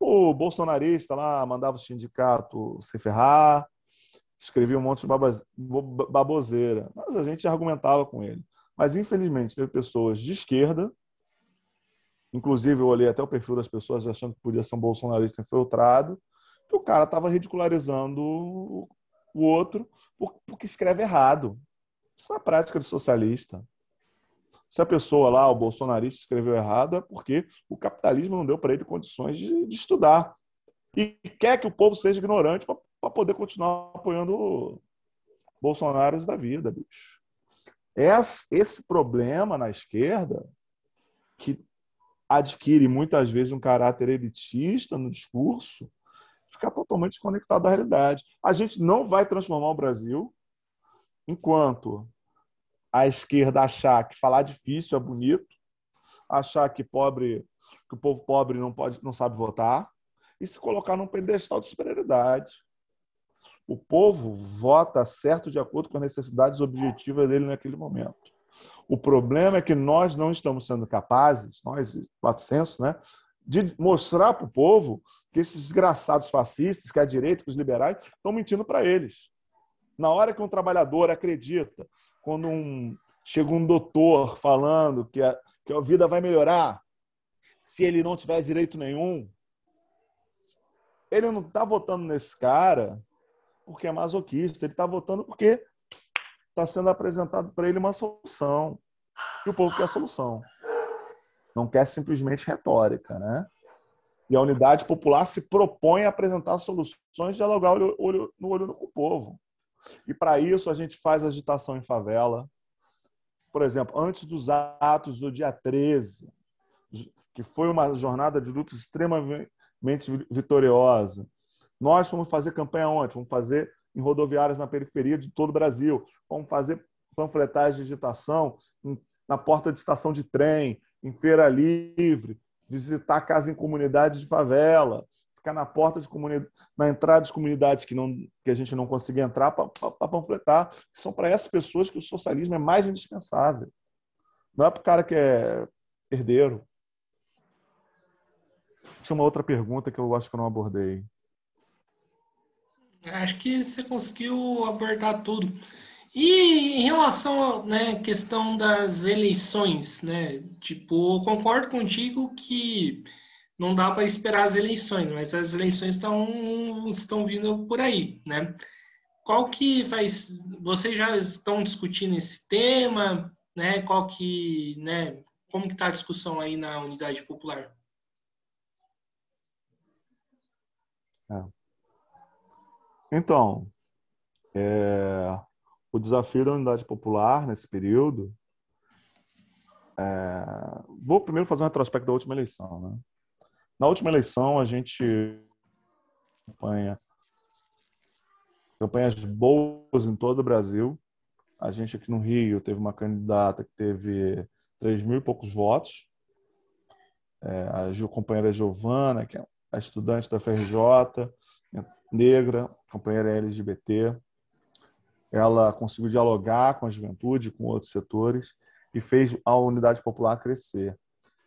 O bolsonarista lá mandava o sindicato se ferrar, escrevia um monte de baboseira. Mas a gente argumentava com ele. Mas, infelizmente, teve pessoas de esquerda, inclusive eu olhei até o perfil das pessoas achando que podia ser um bolsonarista infiltrado, que o cara estava ridicularizando o outro porque escreve errado. Isso não é prática de socialista. Se a pessoa lá, o bolsonarista, escreveu errado, é porque o capitalismo não deu para ele condições de estudar. E quer que o povo seja ignorante para poder continuar apoiando bolsonaros da vida, bicho. Esse problema na esquerda, que adquire muitas vezes um caráter elitista no discurso, ficar totalmente desconectado da realidade. A gente não vai transformar o Brasil enquanto a esquerda achar que falar difícil é bonito, achar que que o povo pobre não sabe votar e se colocar num pedestal de superioridade. O povo vota certo de acordo com as necessidades objetivas dele naquele momento. O problema é que nós não estamos sendo capazes, nós, lato senso, né, de mostrar para o povo que esses desgraçados fascistas, que a direita, que os liberais, estão mentindo para eles. Na hora que um trabalhador acredita, quando chega um doutor falando que a vida vai melhorar se ele não tiver direito nenhum, ele não está votando nesse cara porque é masoquista, ele está votando porque está sendo apresentado para ele uma solução. E o povo quer a solução. Não quer simplesmente retórica, né? E a unidade popular se propõe a apresentar soluções, dialogar no olho com o povo. E para isso a gente faz agitação em favela. Por exemplo, antes dos atos do dia 13, que foi uma jornada de luta extremamente vitoriosa, nós fomos fazer campanha onde? Vamos fazer em rodoviárias na periferia de todo o Brasil. Vamos fazer panfletagem de agitação na porta de estação de trem, em feira livre, visitar casa em comunidades de favela, ficar na porta de comunidade, na entrada de comunidades que a gente não conseguia entrar para panfletar. São para essas pessoas que o socialismo é mais indispensável. Não é para o cara que é herdeiro. Tinha uma outra pergunta que eu acho que eu não abordei. Acho que você conseguiu abordar tudo. E em relação à, né, questão das eleições, né? Tipo, eu concordo contigo que não dá para esperar as eleições, mas as eleições estão vindo por aí, né? Qual que vai... Vocês já estão discutindo esse tema, né? Qual que, né? Como que está a discussão aí na Unidade Popular? É. Então, o desafio da unidade popular nesse período... Vou primeiro fazer um retrospecto da última eleição. Né? Na última eleição, a gente campanhas boas em todo o Brasil. A gente aqui no Rio teve uma candidata que teve 3 mil e poucos votos. A companheira Giovana, que é a estudante da FRJ, negra, companheira LGBT. Ela conseguiu dialogar com a juventude, com outros setores e fez a unidade popular crescer.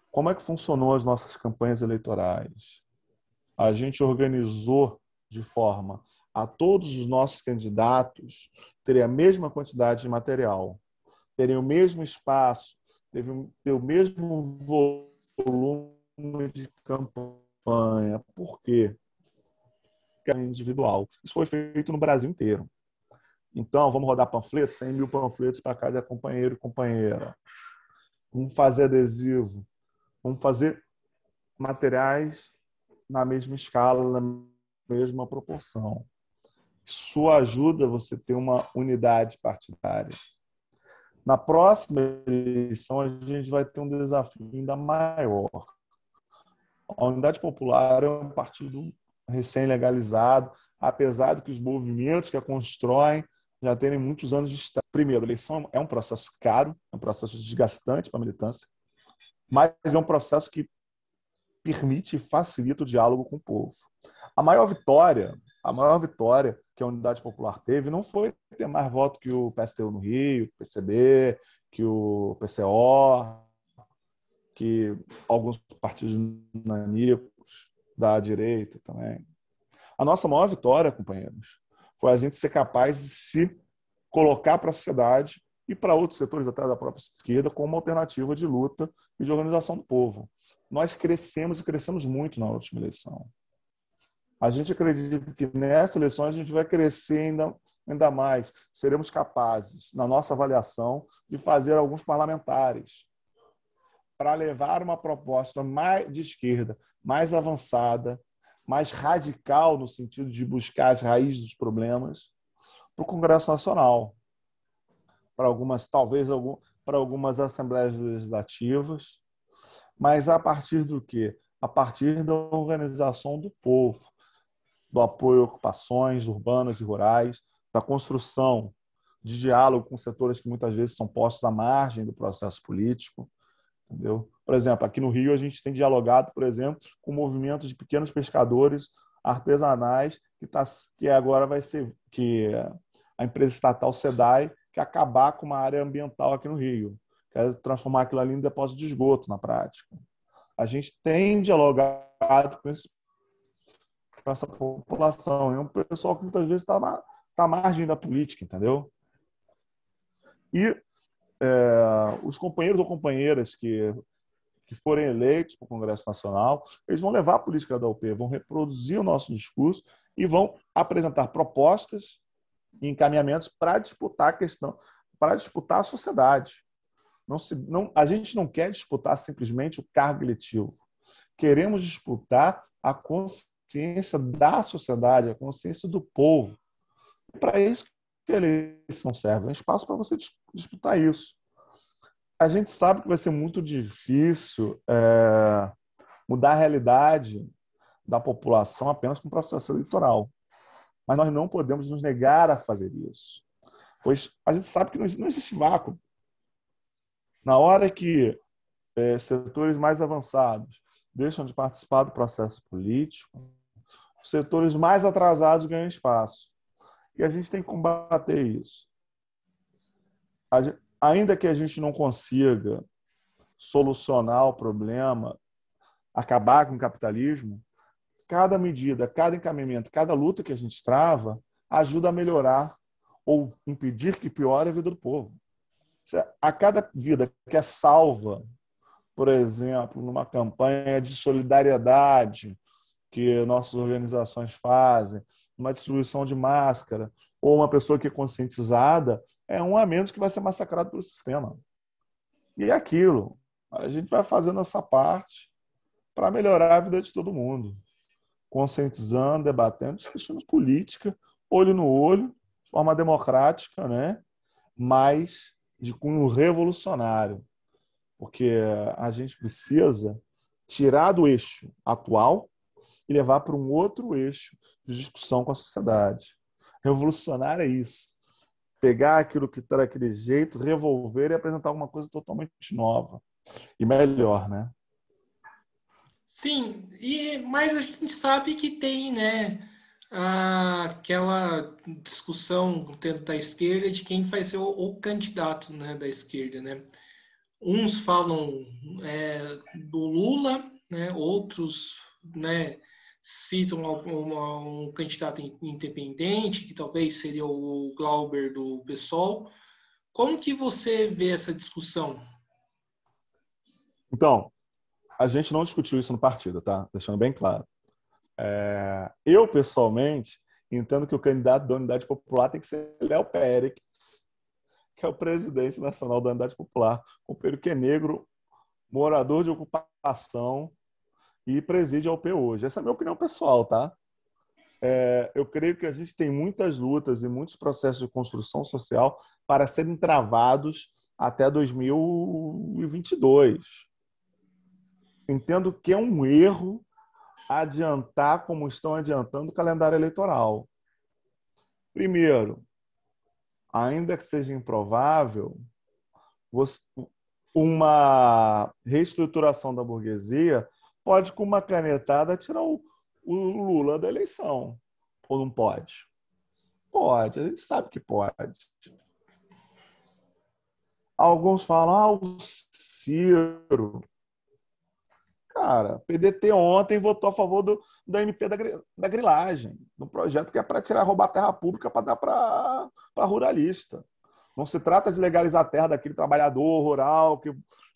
Como é que funcionou as nossas campanhas eleitorais? A gente organizou de forma a todos os nossos candidatos terem a mesma quantidade de material, terem o mesmo espaço, ter o mesmo volume de campanha. Por quê? Porque é individual. Isso foi feito no Brasil inteiro. Então, vamos rodar panfletos, 100 mil panfletos para cada companheiro e companheira. Vamos fazer adesivo. Vamos fazer materiais na mesma escala, na mesma proporção. Isso ajuda você a ter uma unidade partidária. Na próxima eleição, a gente vai ter um desafio ainda maior. A Unidade Popular é um partido recém-legalizado, apesar de que os movimentos que a constroem já terem muitos anos de história. Primeiro, a eleição é um processo caro, é um processo desgastante para a militância, mas é um processo que permite e facilita o diálogo com o povo. A maior vitória que a Unidade Popular teve não foi ter mais voto que o PSTU no Rio, o PCB, que o PCO, que alguns partidos nanicos da direita também. A nossa maior vitória, companheiros, foi a gente ser capaz de se colocar para a sociedade e para outros setores até da própria esquerda como uma alternativa de luta e de organização do povo. Nós crescemos e crescemos muito na última eleição. A gente acredita que nessa eleição a gente vai crescer ainda mais. Seremos capazes, na nossa avaliação, de fazer alguns parlamentares para levar uma proposta mais de esquerda, mais avançada, mais radical no sentido de buscar as raízes dos problemas para o Congresso Nacional, para algumas assembleias legislativas, mas a partir do quê? A partir da organização do povo, do apoio a ocupações urbanas e rurais, da construção de diálogo com setores que muitas vezes são postos à margem do processo político, entendeu? Por exemplo, aqui no Rio a gente tem dialogado, por exemplo, com o movimento de pequenos pescadores artesanais que agora vai ser que a empresa estatal SEDAI quer acabar com uma área ambiental aqui no Rio, quer transformar aquilo ali em depósito de esgoto na prática. A gente tem dialogado com essa população. É um pessoal que muitas vezes está à margem da política, entendeu? E os companheiros ou companheiras que forem eleitos para o Congresso Nacional, eles vão levar a política da UP, vão reproduzir o nosso discurso e vão apresentar propostas e encaminhamentos para disputar a questão, para disputar a sociedade. A gente não quer disputar simplesmente o cargo eletivo. Queremos disputar a consciência da sociedade, a consciência do povo. É para isso que a eleição serve. É um espaço para você disputar isso. A gente sabe que vai ser muito difícil mudar a realidade da população apenas com o processo eleitoral. Mas nós não podemos nos negar a fazer isso. Pois a gente sabe que não existe vácuo. Na hora que setores mais avançados deixam de participar do processo político, os setores mais atrasados ganham espaço. E a gente tem que combater isso. Ainda que a gente não consiga solucionar o problema, acabar com o capitalismo, cada medida, cada encaminhamento, cada luta que a gente trava ajuda a melhorar ou impedir que piore a vida do povo. A cada vida que é salva, por exemplo, numa campanha de solidariedade que nossas organizações fazem, uma distribuição de máscara, ou uma pessoa que é conscientizada, é um a menos que vai ser massacrado pelo sistema. E é aquilo. A gente vai fazendo essa parte para melhorar a vida de todo mundo. Conscientizando, debatendo, discutindo política, olho no olho, de forma democrática, né? Mas de cunho revolucionário. Porque a gente precisa tirar do eixo atual e levar para um outro eixo de discussão com a sociedade. Revolucionário é isso. Pegar aquilo que está daquele jeito, revolver e apresentar alguma coisa totalmente nova. E melhor, né? Sim, mas a gente sabe que tem, né, aquela discussão dentro da esquerda de quem vai ser o candidato, né, da esquerda, né? Uns falam do Lula, né? Outros, né, citam um candidato independente, que talvez seria o Glauber do PSOL. Como que você vê essa discussão? Então, a gente não discutiu isso no partido, tá? Deixando bem claro. Eu, pessoalmente, entendo que o candidato da Unidade Popular tem que ser Léo Pérez, que é o presidente nacional da Unidade Popular, companheiro que é negro, morador de ocupação e preside a UP hoje. Essa é a minha opinião pessoal, tá? Eu creio que a gente tem muitas lutas e muitos processos de construção social para serem travados até 2022. Entendo que é um erro adiantar, como estão adiantando, o calendário eleitoral. Primeiro, ainda que seja improvável, uma reestruturação da burguesia pode, com uma canetada, tirar o Lula da eleição. Ou não pode? Pode, a gente sabe que pode. Alguns falam, o Ciro. Cara, PDT ontem votou a favor da MP da grilagem, do projeto que é para roubar a terra pública para dar para ruralista. Não se trata de legalizar a terra daquele trabalhador rural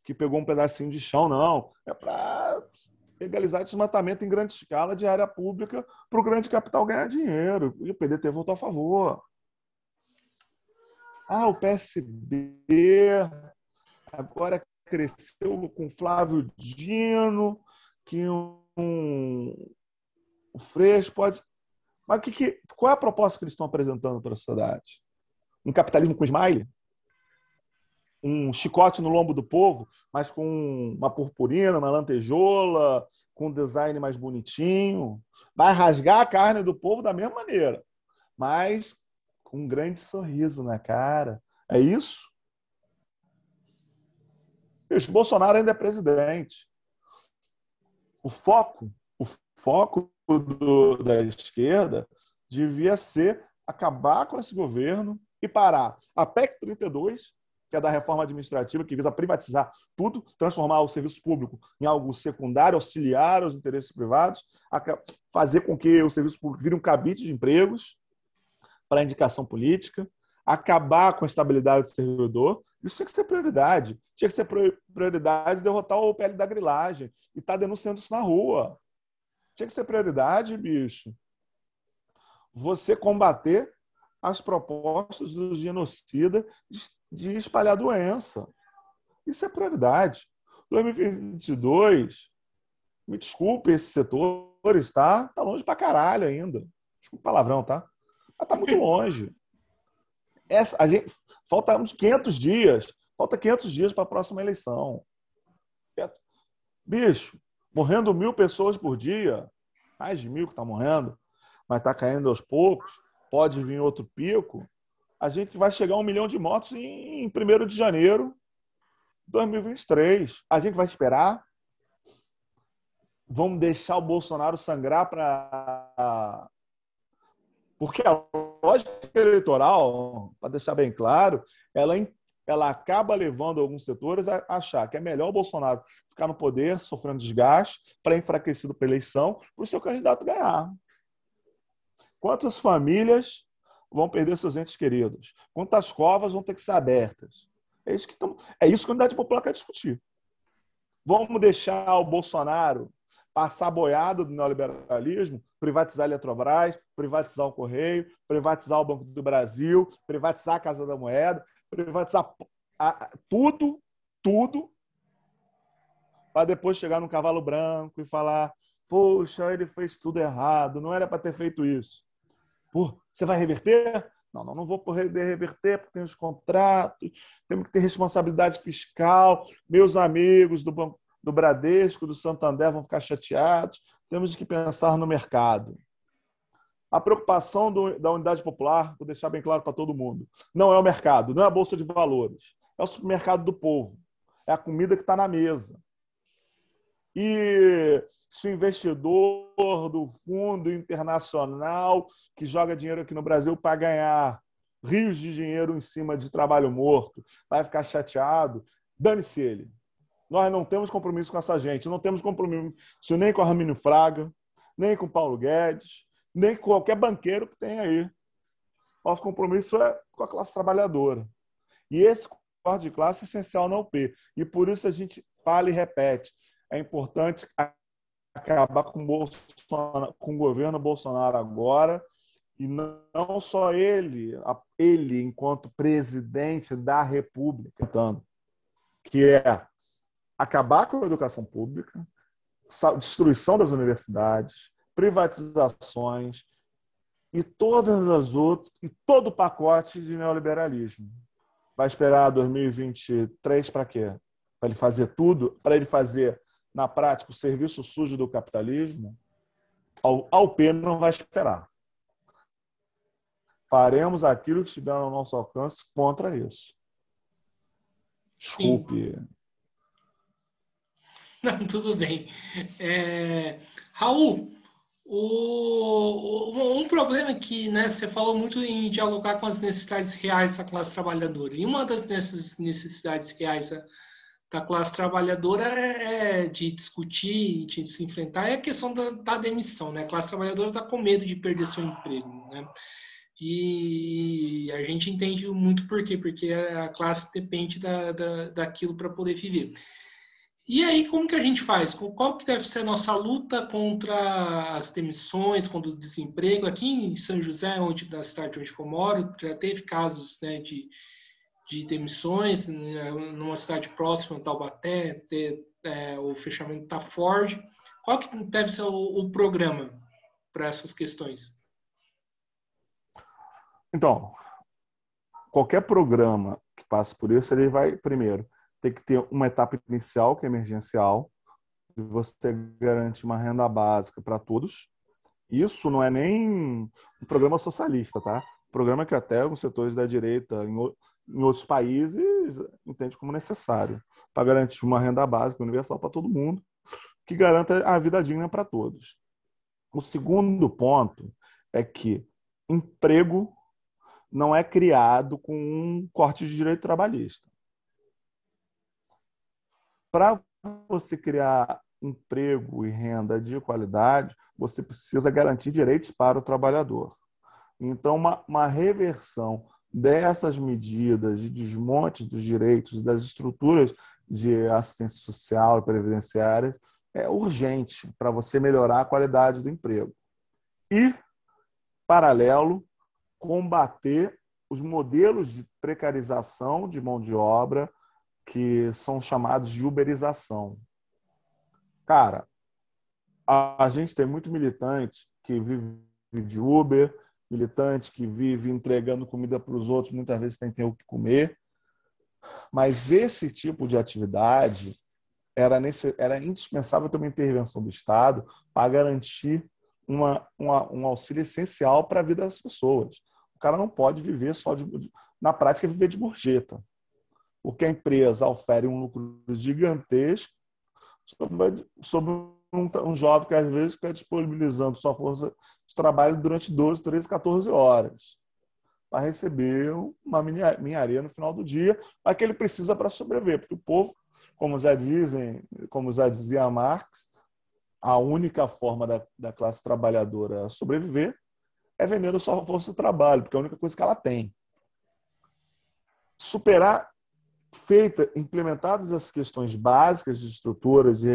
que pegou um pedacinho de chão, não. É para legalizar desmatamento em grande escala de área pública para o grande capital ganhar dinheiro. E o PDT votou a favor. O PSB agora cresceu com Flávio Dino, que o Freixo pode... Mas qual é a proposta que eles estão apresentando para a sociedade? Um capitalismo com smile? um chicote no lombo do povo, mas com uma purpurina, uma lantejola, com um design mais bonitinho. Vai rasgar a carne do povo da mesma maneira, mas com um grande sorriso na cara. É isso? Bicho, Bolsonaro ainda é presidente. O foco da esquerda devia ser acabar com esse governo e parar a PEC 32, que é da reforma administrativa, que visa privatizar tudo, transformar o serviço público em algo secundário, auxiliar aos interesses privados, fazer com que o serviço público vire um cabide de empregos para indicação política, acabar com a estabilidade do servidor. Isso tinha que ser prioridade. Tinha que ser prioridade derrotar o PL da grilagem e estar denunciando isso na rua. Tinha que ser prioridade, bicho, você combater as propostas do genocida de espalhar doença. Isso é prioridade. 2022, me desculpe esses setores, tá? Tá longe pra caralho ainda. Desculpa o palavrão, tá? Mas tá muito longe. Falta uns 500 dias. Falta 500 dias para a próxima eleição. Bicho, morrendo 1.000 pessoas por dia, mais de 1.000 que estão morrendo, mas está caindo aos poucos, pode vir outro pico, a gente vai chegar a 1 milhão de mortos em 1º de janeiro de 2023. A gente vai esperar? Vamos deixar o Bolsonaro sangrar para... Porque a lógica eleitoral, para deixar bem claro, ela acaba levando alguns setores a achar que é melhor o Bolsonaro ficar no poder, sofrendo desgaste, para enfraquecido pela eleição, para o seu candidato ganhar. Quantas famílias vão perder seus entes queridos? Quantas covas vão ter que ser abertas? É isso que a unidade popular quer discutir. Vamos deixar o Bolsonaro passar boiado do neoliberalismo, privatizar a Eletrobras, privatizar o Correio, privatizar o Banco do Brasil, privatizar a Casa da Moeda, privatizar tudo, para depois chegar no cavalo branco e falar: poxa, ele fez tudo errado, não era para ter feito isso. Pô, você vai reverter? Não vou poder reverter porque tem os contratos, temos que ter responsabilidade fiscal, meus amigos do Banco do Bradesco, do Santander vão ficar chateados, temos que pensar no mercado. A preocupação da unidade popular, vou deixar bem claro para todo mundo, não é o mercado, não é a Bolsa de Valores, é o supermercado do povo, é a comida que está na mesa. E se o investidor do fundo internacional que joga dinheiro aqui no Brasil para ganhar rios de dinheiro em cima de trabalho morto vai ficar chateado, dane-se ele. Nós não temos compromisso com essa gente, não temos compromisso nem com a Arminio Fraga, nem com o Paulo Guedes, nem com qualquer banqueiro que tem aí. Nosso compromisso é com a classe trabalhadora. E esse corte de classe é essencial na UP. E por isso a gente fala e repete. É importante acabar com o governo Bolsonaro agora, e não só ele enquanto presidente da República, que é acabar com a educação pública, destruição das universidades, privatizações e todo o pacote de neoliberalismo. Vai esperar 2023 para quê? Para ele fazer tudo? Para ele fazer, na prática, o serviço sujo do capitalismo? A UP não vai esperar. Faremos aquilo que estiver ao nosso alcance contra isso. Desculpe. Sim. Não, tudo bem. Raul, um problema é que, né, você falou muito em dialogar com as necessidades reais da classe trabalhadora. E uma das necessidades reais da classe trabalhadora de discutir, de se enfrentar, é a questão da demissão. Né? A classe trabalhadora está com medo de perder seu emprego. Né? E a gente entende muito por quê, porque a classe depende daquilo para poder viver. E aí, como que a gente faz? Qual que deve ser a nossa luta contra as demissões, contra o desemprego? Aqui em São José, da cidade onde eu moro, já teve casos, né, de demissões, né, numa cidade próxima, Taubaté, o fechamento da Ford. Qual que deve ser o programa para essas questões? Então, qualquer programa que passe por isso, ele vai, primeiro, ter que ter uma etapa inicial, que é emergencial, de você garantir uma renda básica para todos. Isso não é nem um programa socialista, tá? Programa que até os setores da direita em outros países entende como necessário para garantir uma renda básica universal para todo mundo, que garanta a vida digna para todos. O segundo ponto é que emprego não é criado com um corte de direito trabalhista. Para você criar emprego e renda de qualidade, você precisa garantir direitos para o trabalhador. Então, uma reversão dessas medidas de desmonte dos direitos das estruturas de assistência social e previdenciária é urgente para você melhorar a qualidade do emprego. E, paralelo, combater os modelos de precarização de mão de obra que são chamados de uberização. Cara, a gente tem muito militante que vive de Uber, militante que vive entregando comida para os outros, muitas vezes tem o que comer, mas esse tipo de atividade era indispensável ter uma intervenção do Estado para garantir um auxílio essencial para a vida das pessoas. O cara não pode viver só na prática, viver de gorjeta, porque a empresa oferece um lucro gigantesco sobre um jovem que às vezes fica disponibilizando sua força de trabalho durante 12, 13, 14 horas para receber uma minharia no final do dia, a que ele precisa para sobreviver, porque o povo, como já dizia Marx, a única forma da classe trabalhadora sobreviver é vendendo sua força de trabalho, porque é a única coisa que ela tem. Implementadas as questões básicas de estruturas, de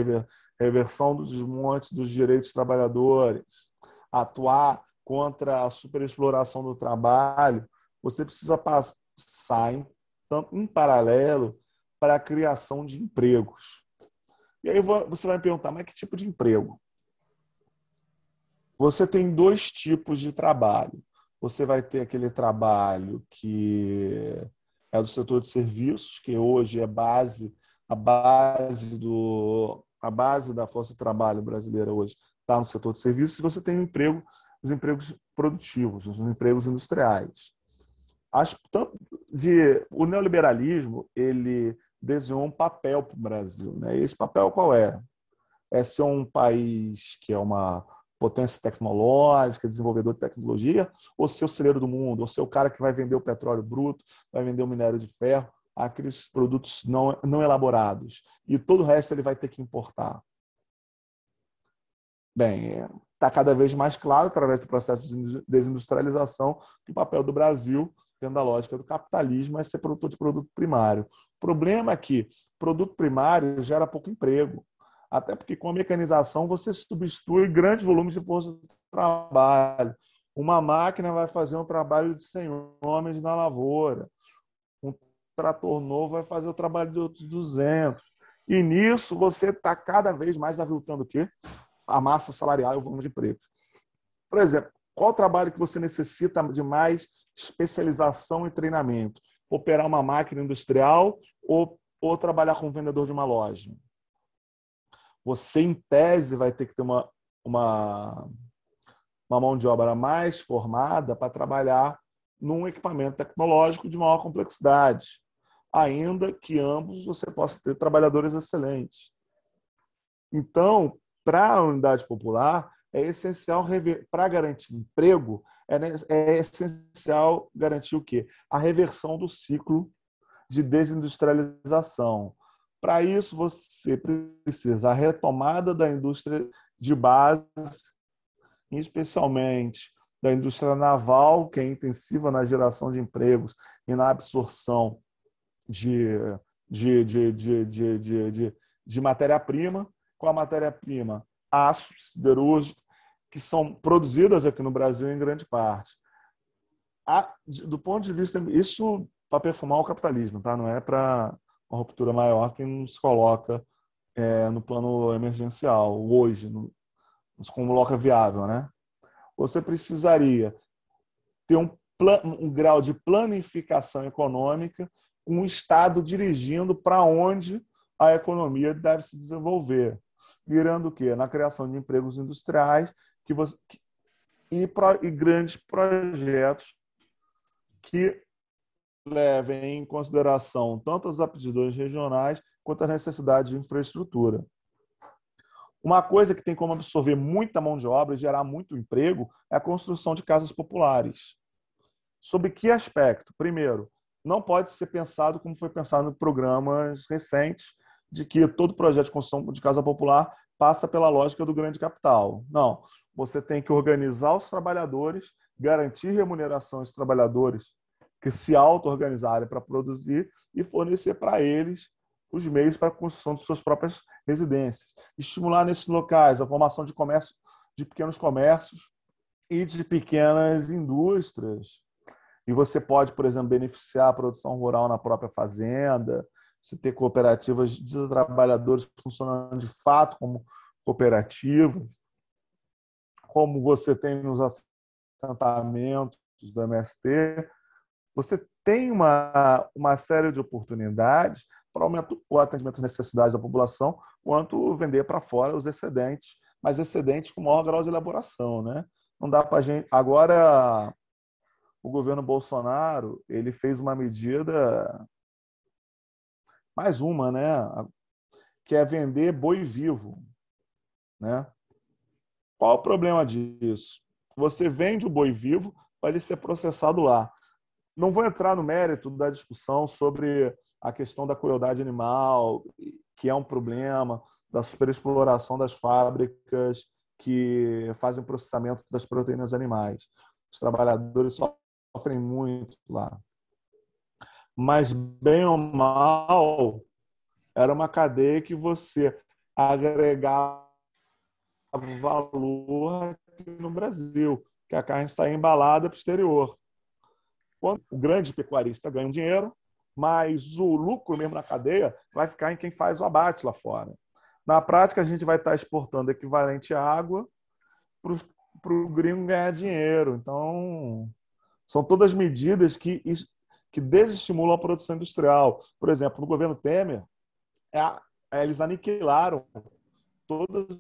reversão dos desmontes dos direitos dos trabalhadores, atuar contra a superexploração do trabalho, você precisa passar em paralelo para a criação de empregos. E aí você vai me perguntar, mas que tipo de emprego? Você tem dois tipos de trabalho. Você vai ter aquele trabalho que é do setor de serviços, que hoje é a base da força de trabalho brasileira hoje está no setor de serviços, e você tem os empregos produtivos, os empregos industriais. O neoliberalismo ele desenhou um papel para o Brasil, né? E esse papel qual é? É ser um país que é uma potência tecnológica, desenvolvedor de tecnologia, ou ser o celeiro do mundo, ou ser o cara que vai vender o petróleo bruto, vai vender o minério de ferro, aqueles produtos não elaborados. E todo o resto ele vai ter que importar. Bem, está cada vez mais claro, através do processo de desindustrialização, que o papel do Brasil, dentro da lógica do capitalismo, é ser produtor de produto primário. O problema é que produto primário gera pouco emprego. Até porque com a mecanização você substitui grandes volumes de força de trabalho. Uma máquina vai fazer um trabalho de 100 homens na lavoura. Um trator novo vai fazer o trabalho de outros 200. E nisso você está cada vez mais aviltando o quê? A massa salarial e o volume de empregos. Por exemplo, qual o trabalho que você necessita de mais especialização e treinamento? Operar uma máquina industrial ou trabalhar como vendedor de uma loja? Você, em tese, vai ter que ter uma mão de obra mais formada para trabalhar num equipamento tecnológico de maior complexidade, ainda que ambos você possa ter trabalhadores excelentes. Então, para a unidade popular, é essencial, para garantir emprego, é essencial garantir o quê? A reversão do ciclo de desindustrialização. Para isso, você precisa a retomada da indústria de base, especialmente da indústria naval, que é intensiva na geração de empregos e na absorção de matéria-prima, com a matéria-prima aço, siderúrgico, que são produzidas aqui no Brasil em grande parte. Do ponto de vista... Isso para perfumar o capitalismo, tá? Não é para uma ruptura maior que nos coloca no plano emergencial, hoje, nos coloca viável, né? Você precisaria ter um grau de planificação econômica com o Estado dirigindo para onde a economia deve se desenvolver, virando o quê? Na criação de empregos industriais e grandes projetos que levem em consideração tanto as aptidões regionais quanto as necessidades de infraestrutura. Uma coisa que tem como absorver muita mão de obra e gerar muito emprego é a construção de casas populares. Sob que aspecto? Primeiro, não pode ser pensado como foi pensado em programas recentes, de que todo projeto de construção de casa popular passa pela lógica do grande capital. Não. Você tem que organizar os trabalhadores, garantir remuneração aos trabalhadores que se auto-organizarem para produzir e fornecer para eles os meios para a construção de suas próprias residências. Estimular nesses locais a formação de comércio, de pequenos comércios e de pequenas indústrias. E você pode, por exemplo, beneficiar a produção rural na própria fazenda, você ter cooperativas de trabalhadores funcionando de fato como cooperativas, como você tem nos assentamentos do MST. Você tem uma série de oportunidades para aumentar o atendimento às necessidades da população, quanto vender para fora os excedentes, mas excedentes com maior grau de elaboração, né? Não dá para a gente... Agora, o governo Bolsonaro ele fez uma medida, mais uma, né? Que é vender boi vivo, né? Qual o problema disso? Você vende o boi vivo para ele ser processado lá. Não vou entrar no mérito da discussão sobre a questão da crueldade animal, que é um problema, da superexploração das fábricas que fazem processamento das proteínas animais. Os trabalhadores sofrem muito lá. Mas, bem ou mal, era uma cadeia que você agregava valor aqui no Brasil, que a carne está embalada para o exterior. Quando o grande pecuarista ganha um dinheiro, mas o lucro mesmo na cadeia vai ficar em quem faz o abate lá fora. Na prática, a gente vai estar exportando equivalente à água para o gringo ganhar dinheiro. Então, são todas medidas que desestimulam a produção industrial. Por exemplo, no governo Temer, eles aniquilaram todas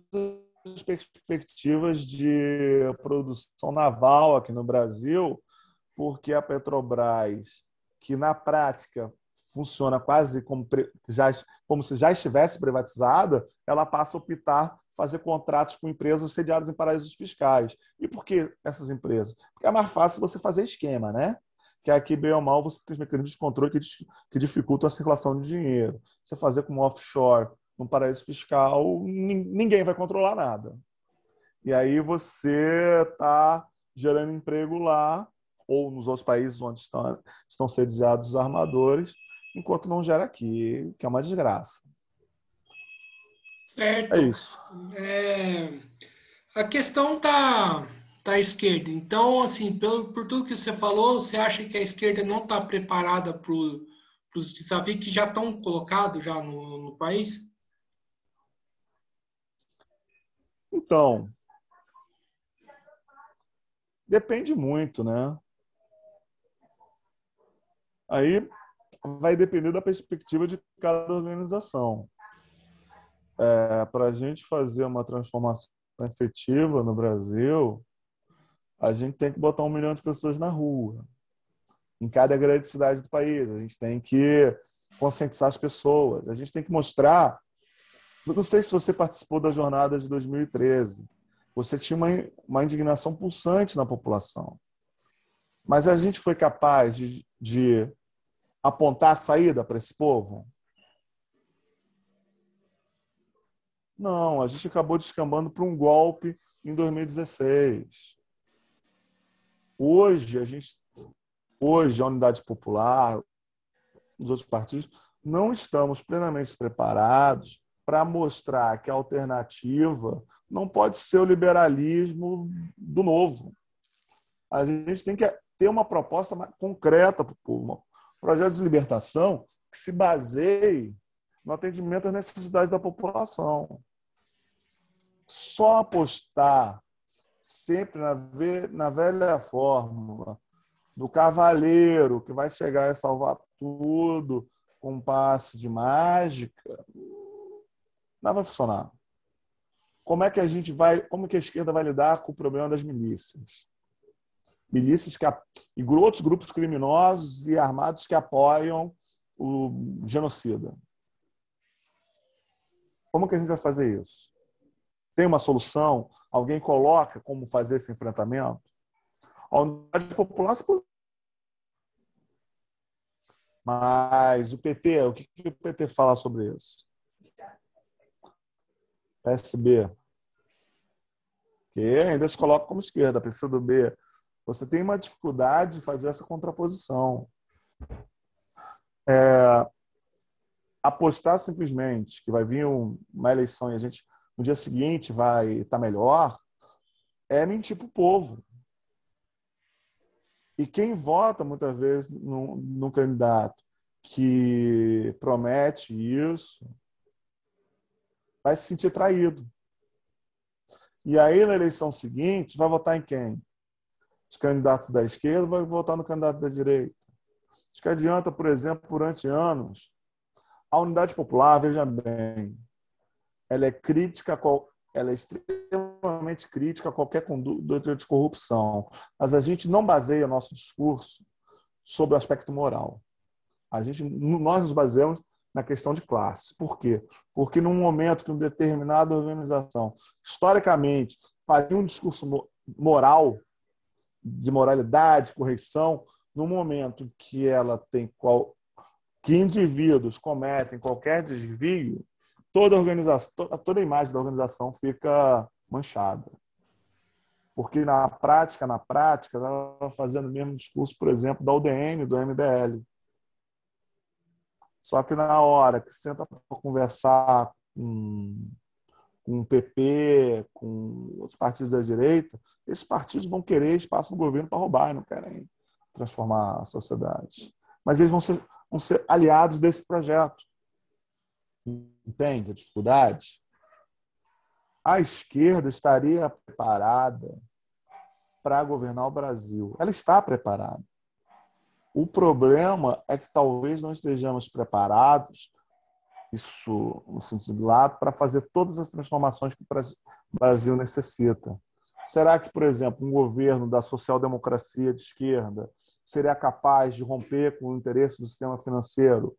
as perspectivas de produção naval aqui no Brasil, porque a Petrobras, que na prática funciona quase como se já estivesse privatizada, ela passa a optar fazer contratos com empresas sediadas em paraísos fiscais. E por que essas empresas? Porque é mais fácil você fazer esquema, né? Que aqui, bem ou mal, você tem mecanismos de controle que dificultam a circulação de dinheiro. Você fazer como offshore, num paraíso fiscal, ninguém vai controlar nada. E aí você está gerando emprego lá, ou nos outros países onde estão sediados os armadores, enquanto não gera aqui, que é uma desgraça. Certo. É isso. A questão tá à esquerda. Então, assim, por tudo que você falou, você acha que a esquerda não está preparada para os desafios que já estão colocados já no país? Então, depende muito, né? Aí vai depender da perspectiva de cada organização. Para a gente fazer uma transformação efetiva no Brasil, a gente tem que botar 1 milhão de pessoas na rua, em cada grande cidade do país. A gente tem que conscientizar as pessoas. A gente tem que mostrar... Não sei se você participou da jornada de 2013. Você tinha uma indignação pulsante na população. Mas a gente foi capaz de apontar a saída para esse povo? Não, a gente acabou descambando para um golpe em 2016. Hoje, a Unidade Popular, os outros partidos, não estamos plenamente preparados para mostrar que a alternativa não pode ser o liberalismo do novo. A gente tem que ter uma proposta mais concreta para o povo, um projeto de libertação que se baseie no atendimento às necessidades da população. Só apostar sempre na velha fórmula do cavaleiro que vai chegar e salvar tudo com um passe de mágica, não vai funcionar. Como é que como que a esquerda vai lidar com o problema das milícias? Milícias e outros grupos criminosos e armados que apoiam o genocida. Como que a gente vai fazer isso? Tem uma solução? Alguém coloca como fazer esse enfrentamento? A unidade popular se posicionou. Mas o PT, o que o PT fala sobre isso? PSB, que ainda se coloca como esquerda, PCdoB. Você tem uma dificuldade de fazer essa contraposição. Apostar simplesmente que vai vir uma eleição e a gente, no dia seguinte, vai estar melhor, é mentir para o povo. E quem vota, muitas vezes, num candidato que promete isso, vai se sentir traído. E aí, na eleição seguinte, vai votar em quem? Os candidatos da esquerda vão votar no candidato da direita. Acho que adianta, por exemplo, durante anos, a unidade popular, veja bem, ela é extremamente crítica a qualquer conduta de corrupção. Mas a gente não baseia nosso discurso sobre o aspecto moral. Nós nos baseamos na questão de classe. Por quê? Porque num momento que uma determinada organização, historicamente, fazia um discurso moral, de moralidade, correção, no momento que ela tem que indivíduos cometem qualquer desvio, toda a imagem da organização fica manchada. Porque na prática, ela estava fazendo o mesmo discurso, por exemplo, da UDN, do MBL. Só que na hora que senta para conversar com o PP, com os partidos da direita, esses partidos vão querer espaço no governo para roubar, não querem transformar a sociedade. Mas eles vão ser aliados desse projeto. Entende a dificuldade? A esquerda estaria preparada para governar o Brasil. Ela está preparada. O problema é que talvez não estejamos preparados, isso no sentido lá, para fazer todas as transformações que o Brasil necessita. Será que, por exemplo, um governo da social-democracia de esquerda seria capaz de romper com o interesse do sistema financeiro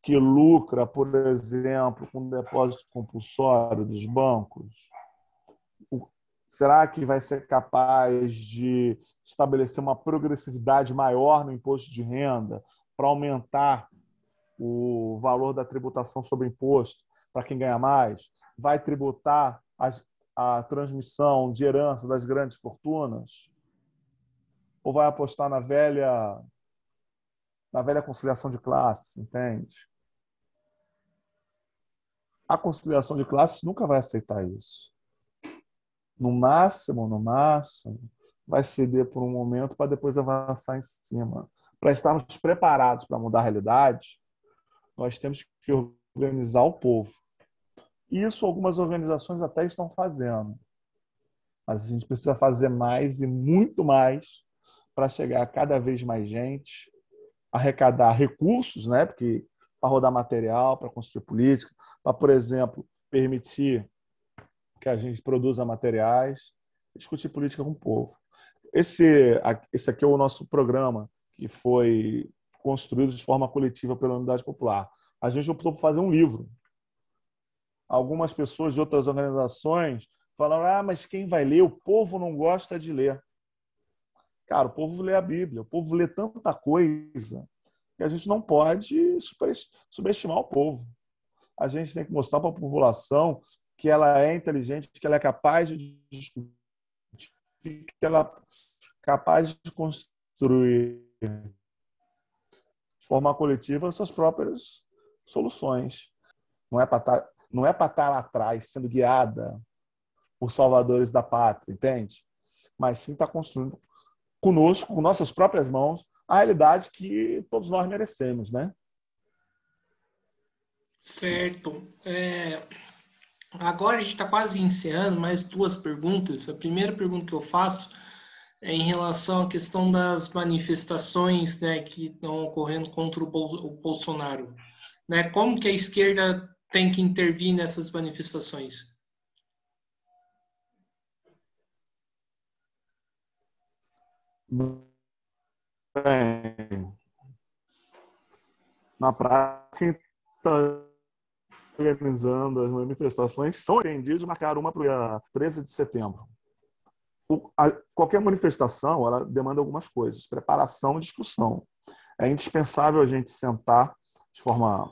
que lucra, por exemplo, com o depósito compulsório dos bancos? Será que vai ser capaz de estabelecer uma progressividade maior no imposto de renda para aumentar o valor da tributação sobre imposto para quem ganha mais? Vai tributar a transmissão de herança das grandes fortunas? Ou vai apostar na velha conciliação de classes, entende? A conciliação de classes nunca vai aceitar isso. No máximo, vai ceder por um momento para depois avançar em cima. Para estarmos preparados para mudar a realidade, nós temos que organizar o povo. Isso algumas organizações até estão fazendo. Mas a gente precisa fazer mais e muito mais para chegar a cada vez mais gente, arrecadar recursos, né? Porque para rodar material, para construir política, para, por exemplo, permitir que a gente produza materiais, discutir política com o povo. Esse aqui é o nosso programa, que foi construído de forma coletiva pela Unidade Popular. A gente optou por fazer um livro. Algumas pessoas de outras organizações falaram: mas quem vai ler? O povo não gosta de ler. Cara, o povo lê a Bíblia, o povo lê tanta coisa que a gente não pode subestimar o povo. A gente tem que mostrar para a população que ela é inteligente, que ela é capaz de discutir, que ela é capaz de construir de forma coletiva suas próprias soluções. Não é para estar lá atrás, sendo guiada por salvadores da pátria, entende? Mas sim estar construindo conosco, com nossas próprias mãos, a realidade que todos nós merecemos, né? Certo. Agora a gente está quase encerrando, mais duas perguntas. A primeira pergunta que eu faço em relação à questão das manifestações, né, que estão ocorrendo contra o Bolsonaro, né? Como que a esquerda tem que intervir nessas manifestações? Bem, na prática, quem está organizando as manifestações são apreendidos, marcaram uma para o dia 13 de setembro. Qualquer manifestação, ela demanda algumas coisas: preparação e discussão. É indispensável a gente sentar de forma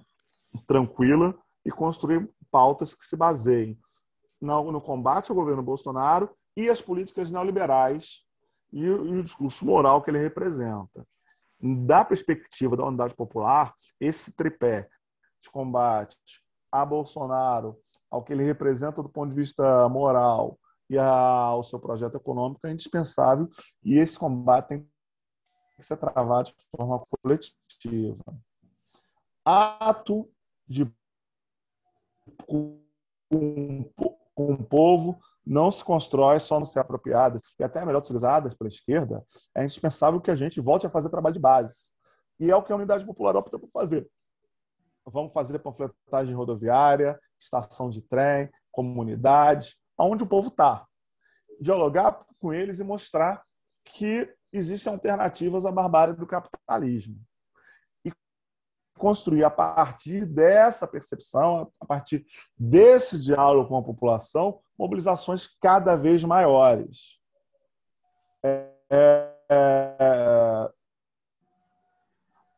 tranquila e construir pautas que se baseiem no combate ao governo Bolsonaro e as políticas neoliberais e o discurso moral que ele representa. Da perspectiva da unidade popular, esse tripé de combate a Bolsonaro, ao que ele representa do ponto de vista moral e ao seu projeto econômico é indispensável, e esse combate tem que ser travado de forma coletiva. Ato de com o povo não se constrói só no ser apropriadas e até melhor utilizadas pela esquerda. É indispensável que a gente volte a fazer trabalho de base. E é o que a Unidade Popular opta por fazer. Vamos fazer panfletagem rodoviária, estação de trem, comunidade, onde o povo está. Dialogar com eles e mostrar que existem alternativas à barbárie do capitalismo. E construir a partir dessa percepção, a partir desse diálogo com a população, mobilizações cada vez maiores.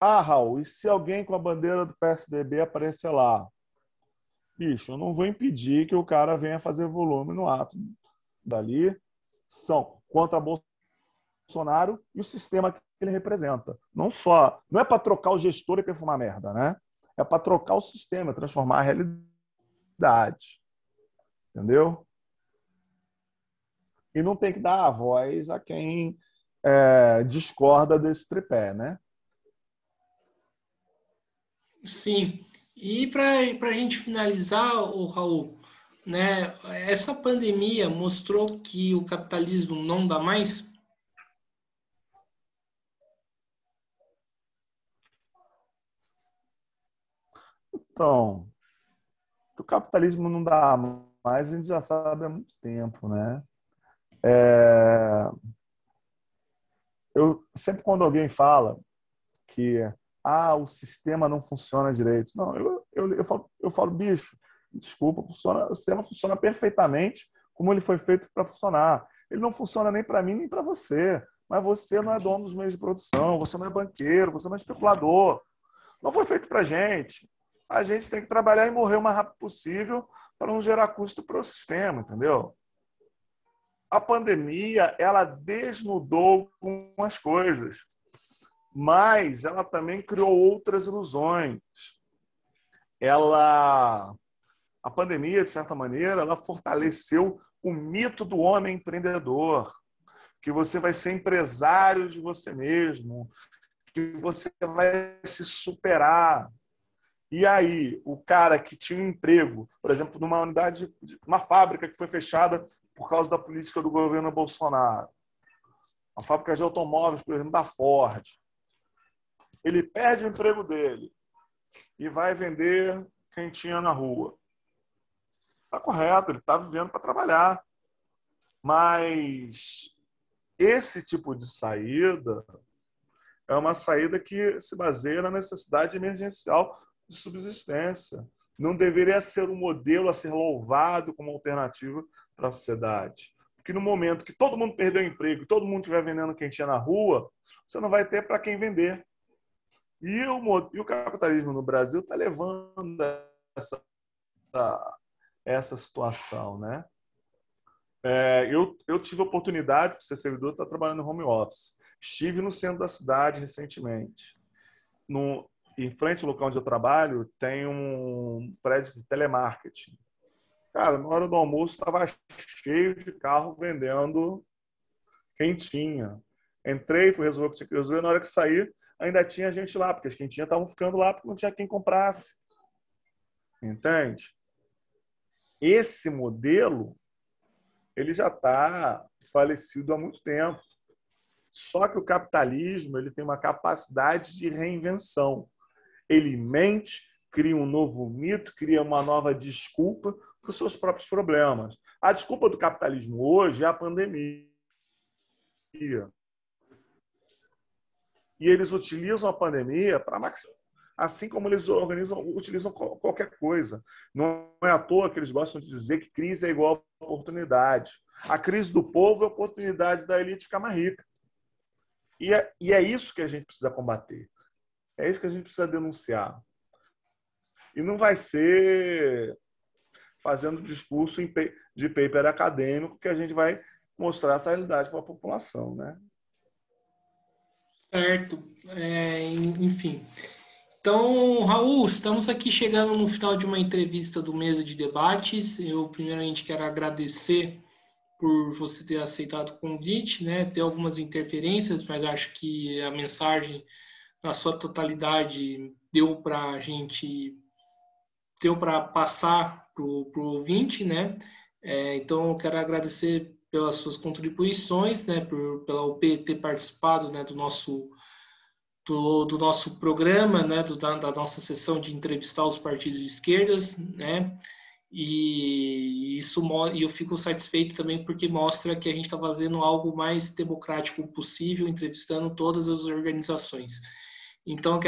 Raul, e se alguém com a bandeira do PSDB aparecer lá? Bicho, eu não vou impedir que o cara venha fazer volume no ato dali. São contra Bolsonaro e o sistema que ele representa. Não é para trocar o gestor e perfumar merda, né? É para trocar o sistema, transformar a realidade. Entendeu? E não tem que dar a voz a quem discorda desse tripé, né? Sim. E para a gente finalizar, o Raul, né, essa pandemia mostrou que o capitalismo não dá mais? Então, o capitalismo não dá mais, a gente já sabe há muito tempo, né? Eu sempre quando alguém fala que o sistema não funciona direito, não, eu falo, bicho, desculpa, o sistema funciona perfeitamente como ele foi feito para funcionar. Ele não funciona nem para mim nem para você, mas você não é dono dos meios de produção, você não é banqueiro, você não é especulador. Não foi feito para a gente. A gente tem que trabalhar e morrer o mais rápido possível para não gerar custo para o sistema, entendeu? A pandemia, ela desnudou algumas coisas, mas ela também criou outras ilusões. A pandemia, de certa maneira, ela fortaleceu o mito do homem empreendedor, que você vai ser empresário de você mesmo, que você vai se superar. E aí, o cara que tinha um emprego, por exemplo, numa unidade, uma fábrica que foi fechada por causa da política do governo Bolsonaro, uma fábrica de automóveis, por exemplo, da Ford, ele perde o emprego dele e vai vender quentinha na rua. Está correto, ele está vivendo para trabalhar. Mas esse tipo de saída é uma saída que se baseia na necessidade emergencial de subsistência. Não deveria ser um modelo a ser louvado como alternativa para a sociedade. Porque no momento que todo mundo perdeu o emprego, todo mundo estiver vendendo quentinha na rua, você não vai ter para quem vender. E o capitalismo no Brasil está levando essa situação, né? Eu tive a oportunidade, por ser servidor, de estar trabalhando no home office. Estive no centro da cidade recentemente. Em frente ao local onde eu trabalho, tem um prédio de telemarketing. Cara, na hora do almoço estava cheio de carro vendendo quentinha. Entrei, fui resolver o que tinha que resolver. Na hora que saí, ainda tinha gente lá, porque as quentinhas estavam ficando lá porque não tinha quem comprasse. Entende? Esse modelo, ele já está falecido há muito tempo. Só que o capitalismo ele tem uma capacidade de reinvenção. Ele mente, cria um novo mito, cria uma nova desculpa para os seus próprios problemas. A desculpa do capitalismo hoje é a pandemia. E eles utilizam a pandemia para maximizar, assim como eles utilizam qualquer coisa. Não é à toa que eles gostam de dizer que crise é igual a oportunidade. A crise do povo é a oportunidade da elite ficar mais rica. E é isso que a gente precisa combater. É isso que a gente precisa denunciar. E não vai ser fazendo discurso de paper acadêmico que a gente vai mostrar essa realidade para a população, né? Certo. Enfim. Então, Raul, estamos aqui chegando no final de uma entrevista do Mesa de Debates. Eu, primeiramente, quero agradecer por você ter aceitado o convite, né? Ter algumas interferências, mas acho que a mensagem, na sua totalidade, deu para passar para o ouvinte, né? Então, eu quero agradecer pelas suas contribuições, né? Pela UP ter participado, né? Do nosso programa, né? Da nossa sessão de entrevistar os partidos de esquerdas, né? E eu fico satisfeito também porque mostra que a gente está fazendo algo mais democrático possível, entrevistando todas as organizações. Então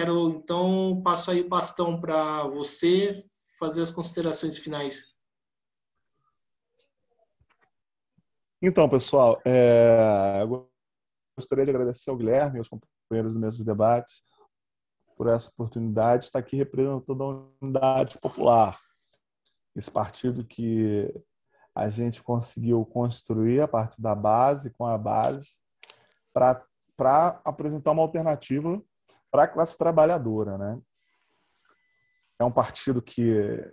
passo aí o bastão para você fazer as considerações finais. Então, pessoal, eu gostaria de agradecer ao Guilherme e aos companheiros do Mesa de Debates por essa oportunidade de estar aqui representando a Unidade Popular, esse partido que a gente conseguiu construir a partir da base, com a base, para apresentar uma alternativa para a classe trabalhadora, né? É um partido que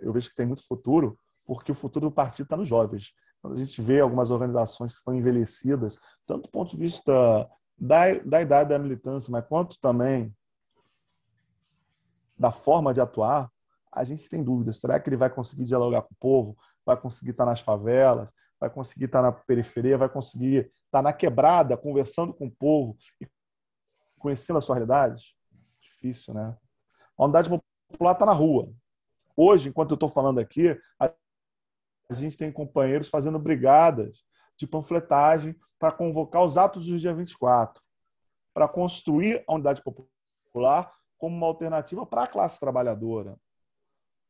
eu vejo que tem muito futuro, porque o futuro do partido está nos jovens. Quando a gente vê algumas organizações que estão envelhecidas, tanto do ponto de vista da idade da militância, mas quanto também da forma de atuar, a gente tem dúvidas. Será que ele vai conseguir dialogar com o povo? Vai conseguir estar nas favelas? Vai conseguir estar na periferia? Vai conseguir estar na quebrada, conversando com o povo e conhecendo a sua realidade? Difícil, né? A unidade popular está na rua. Hoje, enquanto eu estou falando aqui, a gente tem companheiros fazendo brigadas de panfletagem para convocar os atos do dia 24, para construir a unidade popular como uma alternativa para a classe trabalhadora.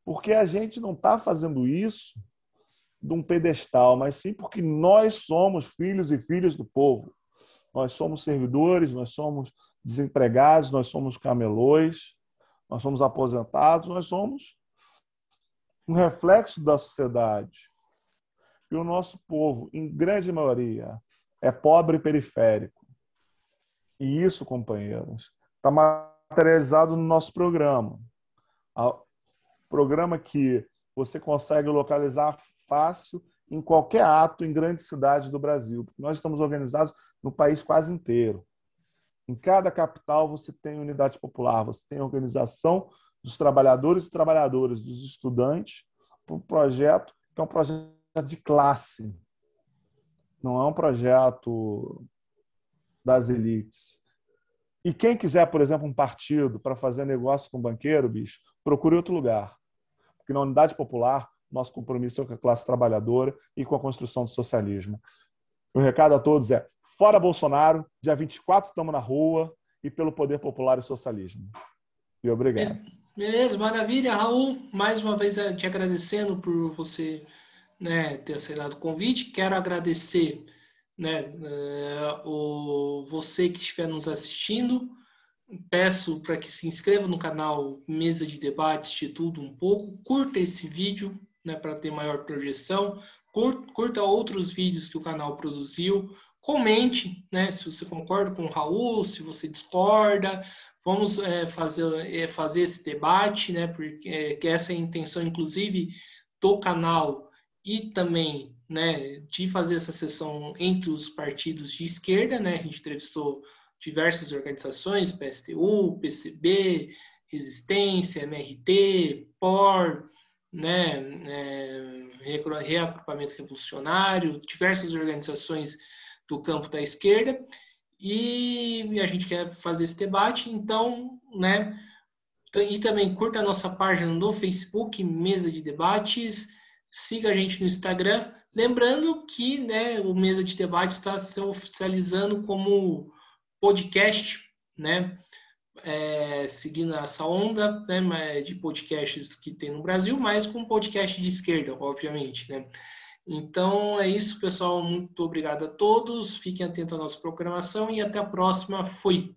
Porque a gente não está fazendo isso de um pedestal, mas sim porque nós somos filhos e filhas do povo. Nós somos servidores, nós somos desempregados, nós somos camelôs, nós somos aposentados, nós somos um reflexo da sociedade. E o nosso povo, em grande maioria, é pobre e periférico. E isso, companheiros, está materializado no nosso programa. Programa que você consegue localizar fácil em qualquer ato em grandes cidades do Brasil. Porque nós estamos organizados no país quase inteiro. Em cada capital você tem unidade popular, você tem organização dos trabalhadores e trabalhadoras, dos estudantes, para um projeto que é um projeto de classe. Não é um projeto das elites. E quem quiser, por exemplo, um partido para fazer negócio com banqueiro, bicho, procure outro lugar. Porque na unidade popular, nosso compromisso é com a classe trabalhadora e com a construção do socialismo. O recado a todos é: fora Bolsonaro, dia 24 estamos na rua e pelo poder popular e socialismo. E obrigado. Beleza, maravilha, Raul. Mais uma vez te agradecendo por você, né, ter aceitado o convite. Quero agradecer, né, você que estiver nos assistindo. Peço para que se inscreva no canal Mesa de Debates de Tudo Um Pouco. Curta esse vídeo, né, para ter maior projeção. Curta outros vídeos que o canal produziu. Comente, né, se você concorda com o Raul, se você discorda. Vamos fazer esse debate, né, porque que essa é a intenção, inclusive, do canal e também, né, de fazer essa sessão entre os partidos de esquerda, né. A gente entrevistou diversas organizações, PSTU, PCB, Resistência, MRT, POR, né, Reagrupamento Revolucionário, diversas organizações do campo da esquerda. e a gente quer fazer esse debate, então, né? E também curta a nossa página no Facebook, Mesa de Debates, siga a gente no Instagram. Lembrando que, né, o Mesa de Debates está se oficializando como podcast, né? Seguindo essa onda, né, de podcasts que tem no Brasil, mas com podcast de esquerda, obviamente, né? Então é isso, pessoal. Muito obrigado a todos. Fiquem atentos à nossa programação e até a próxima. Fui!